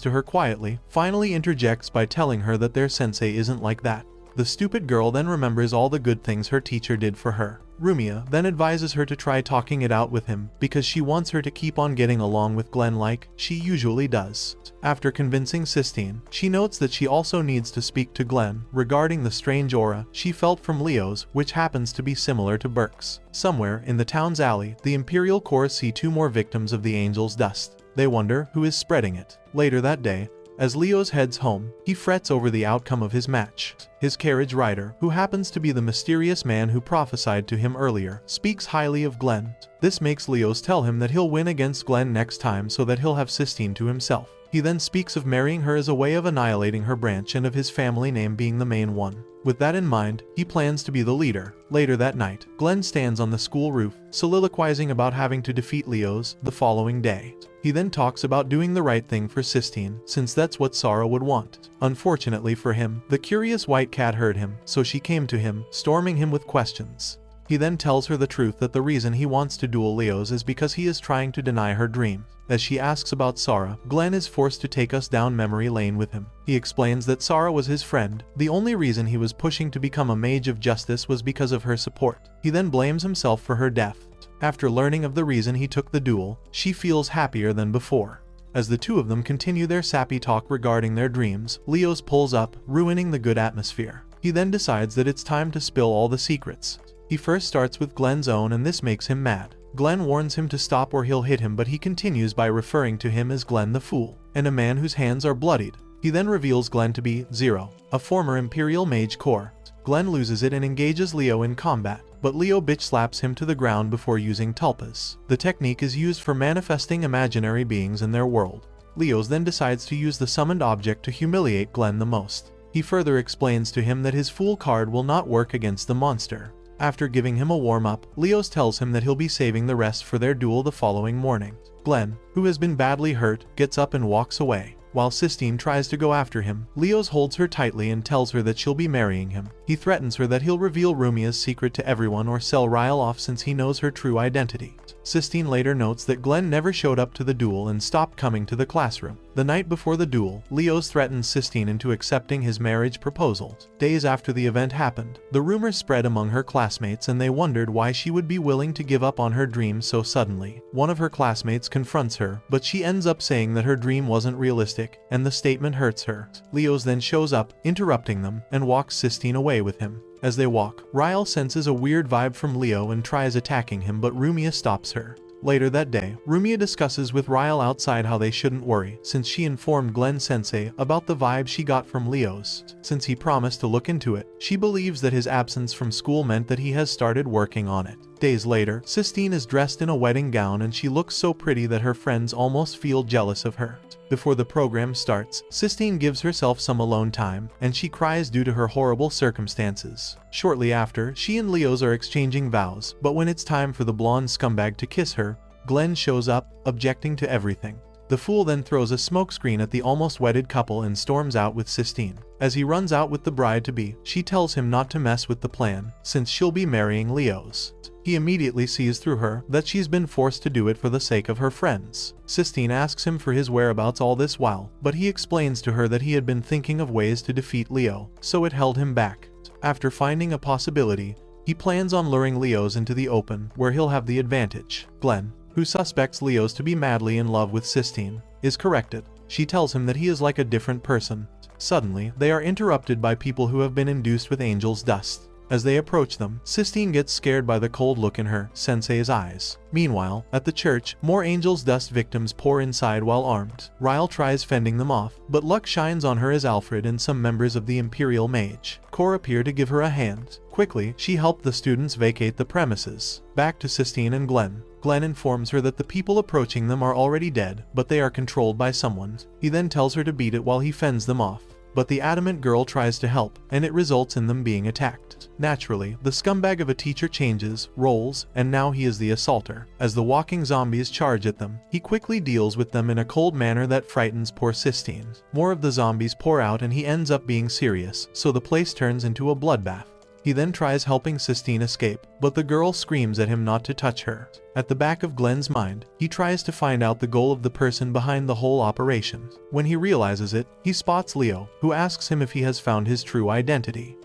to her quietly, finally interjects by telling her that their sensei isn't like that. The stupid girl then remembers all the good things her teacher did for her. Rumia then advises her to try talking it out with him because she wants her to keep on getting along with Glenn like she usually does. After convincing Sistine, she notes that she also needs to speak to Glenn regarding the strange aura she felt from Leo's, which happens to be similar to Burke's. Somewhere in the town's alley, the Imperial Corps see 2 more victims of the Angel's dust. They wonder who is spreading it. Later that day, as Leo's heads home, he frets over the outcome of his match. His carriage rider, who happens to be the mysterious man who prophesied to him earlier, speaks highly of Glenn. This makes Leo's tell him that he'll win against Glenn next time so that he'll have Sistine to himself. He then speaks of marrying her as a way of annihilating her branch and of his family name being the main one. With that in mind, he plans to be the leader. Later that night, Glenn stands on the school roof, soliloquizing about having to defeat Leo's the following day. He then talks about doing the right thing for Sistine, since that's what Sarah would want. Unfortunately for him, the curious white cat heard him, so she came to him, storming him with questions. He then tells her the truth that the reason he wants to duel Leo's is because he is trying to deny her dream. As she asks about Sarah, Glenn is forced to take us down memory lane with him. He explains that Sarah was his friend. The only reason he was pushing to become a mage of justice was because of her support. He then blames himself for her death. After learning of the reason he took the duel, she feels happier than before. As the two of them continue their sappy talk regarding their dreams, Leo's pulls up, ruining the good atmosphere. He then decides that it's time to spill all the secrets. He first starts with Glenn's own, and this makes him mad. Glenn warns him to stop or he'll hit him, but he continues by referring to him as Glenn the Fool, and a man whose hands are bloodied. He then reveals Glenn to be Zero, a former Imperial Mage Corps. Glenn loses it and engages Leo in combat, but Leo bitch slaps him to the ground before using tulpas. The technique is used for manifesting imaginary beings in their world. Leo's then decides to use the summoned object to humiliate Glenn the most. He further explains to him that his Fool card will not work against the monster. After giving him a warm-up, Leo's tells him that he'll be saving the rest for their duel the following morning. Glenn, who has been badly hurt, gets up and walks away. While Sistine tries to go after him, Leo's holds her tightly and tells her that she'll be marrying him. He threatens her that he'll reveal Rumia's secret to everyone or sell Ryle off since he knows her true identity. Sistine later notes that Glenn never showed up to the duel and stopped coming to the classroom. The night before the duel, Leo's threatens Sistine into accepting his marriage proposal. Days after the event happened, the rumors spread among her classmates and they wondered why she would be willing to give up on her dream so suddenly. One of her classmates confronts her, but she ends up saying that her dream wasn't realistic, and the statement hurts her. Leo's then shows up, interrupting them, and walks Sistine away with him. As they walk, Ryle senses a weird vibe from Leo and tries attacking him, but Rumia stops her. Later that day, Rumia discusses with Ryle outside how they shouldn't worry, since she informed Glenn Sensei about the vibe she got from Leo's. Since he promised to look into it, she believes that his absence from school meant that he has started working on it. Days later, Sistine is dressed in a wedding gown and she looks so pretty that her friends almost feel jealous of her. Before the program starts, Sistine gives herself some alone time, and she cries due to her horrible circumstances. Shortly after, she and Leo's are exchanging vows, but when it's time for the blonde scumbag to kiss her, Glenn shows up, objecting to everything. The Fool then throws a smokescreen at the almost wedded couple and storms out with Sistine. As he runs out with the bride-to-be, she tells him not to mess with the plan, since she'll be marrying Leo's. He immediately sees through her that she's been forced to do it for the sake of her friends. Sistine asks him for his whereabouts all this while, but he explains to her that he had been thinking of ways to defeat Leo, so it held him back. After finding a possibility, he plans on luring Leo's into the open, where he'll have the advantage. Glenn, who suspects Leo's to be madly in love with Sistine, is corrected. She tells him that he is like a different person. Suddenly, they are interrupted by people who have been induced with Angel's dust. As they approach them, Sistine gets scared by the cold look in her sensei's eyes. Meanwhile, at the church, more angels' dust victims pour inside while armed. Ryle tries fending them off, but luck shines on her as Alfred and some members of the Imperial Mage Corps appear to give her a hand. Quickly, she helped the students vacate the premises. Back to Sistine and Glenn. Glenn informs her that the people approaching them are already dead, but they are controlled by someone. He then tells her to beat it while he fends them off. But the adamant girl tries to help, and it results in them being attacked. Naturally, the scumbag of a teacher changes roles, and now he is the assaulter. As the walking zombies charge at them, he quickly deals with them in a cold manner that frightens poor Sistine. More of the zombies pour out and he ends up being serious, so the place turns into a bloodbath. He then tries helping Sistine escape, but the girl screams at him not to touch her. At the back of Glenn's mind, he tries to find out the goal of the person behind the whole operation. When he realizes it, he spots Leo, who asks him if he has found his true identity.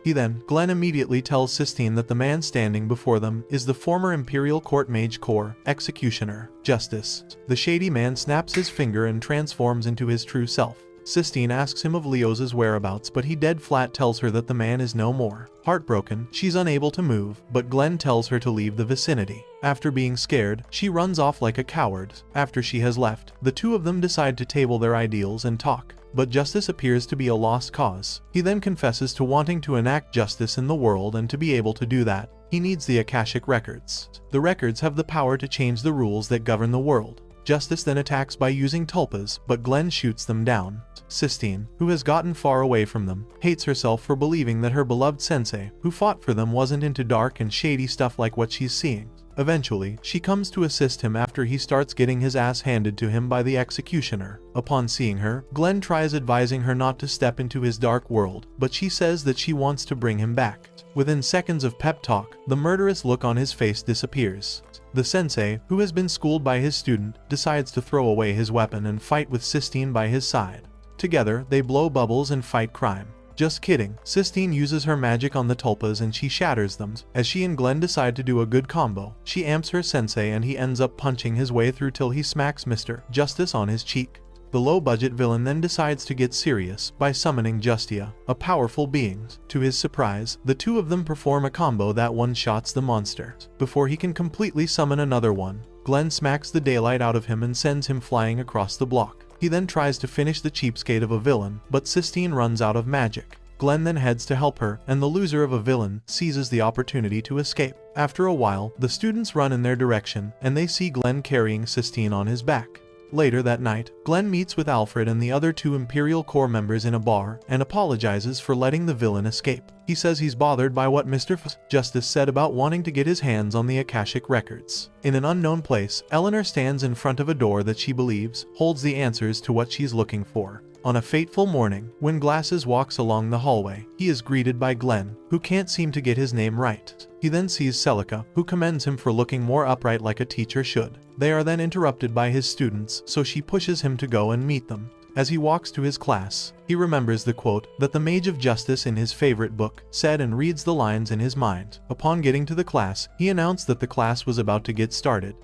Glenn immediately tells Sistine that the man standing before them is the former Imperial Court Mage Corps executioner, Justice. The shady man snaps his finger and transforms into his true self. Sistine asks him of Leo's whereabouts, but he dead flat tells her that the man is no more. Heartbroken, she's unable to move, but Glenn tells her to leave the vicinity. After being scared, she runs off like a coward. After she has left, the two of them decide to table their ideals and talk. But justice appears to be a lost cause. He then confesses to wanting to enact justice in the world, and to be able to do that, he needs the Akashic records. The records have the power to change the rules that govern the world. Justice then attacks by using tulpas, but Glenn shoots them down. Sistine, who has gotten far away from them, hates herself for believing that her beloved sensei, who fought for them, wasn't into dark and shady stuff like what she's seeing. Eventually, she comes to assist him after he starts getting his ass handed to him by the executioner. Upon seeing her, Glenn tries advising her not to step into his dark world, but she says that she wants to bring him back. Within seconds of pep talk, the murderous look on his face disappears. The sensei, who has been schooled by his student, decides to throw away his weapon and fight with Sistine by his side. Together, they blow bubbles and fight crime. Just kidding, Sistine uses her magic on the tulpas and she shatters them. As she and Glenn decide to do a good combo, she amps her sensei and he ends up punching his way through till he smacks Mr. Justice on his cheek. The low-budget villain then decides to get serious by summoning Justia, a powerful being. To his surprise, the two of them perform a combo that one-shots the monster. Before he can completely summon another one, Glenn smacks the daylight out of him and sends him flying across the block. He then tries to finish the cheapskate of a villain, but Sistine runs out of magic. Glenn then heads to help her, and the loser of a villain seizes the opportunity to escape. After a while, the students run in their direction, and they see Glenn carrying Sistine on his back. Later that night, Glenn meets with Alfred and the other two Imperial Corps members in a bar and apologizes for letting the villain escape. He says he's bothered by what Mr. Justice said about wanting to get his hands on the Akashic records. In an unknown place, Eleanor stands in front of a door that she believes holds the answers to what she's looking for. On a fateful morning, when Glasses walks along the hallway, he is greeted by Glenn, who can't seem to get his name right. He then sees Celica, who commends him for looking more upright like a teacher should. They are then interrupted by his students, so she pushes him to go and meet them. As he walks to his class, he remembers the quote that the Mage of Justice in his favorite book said and reads the lines in his mind. Upon getting to the class, he announced that the class was about to get started.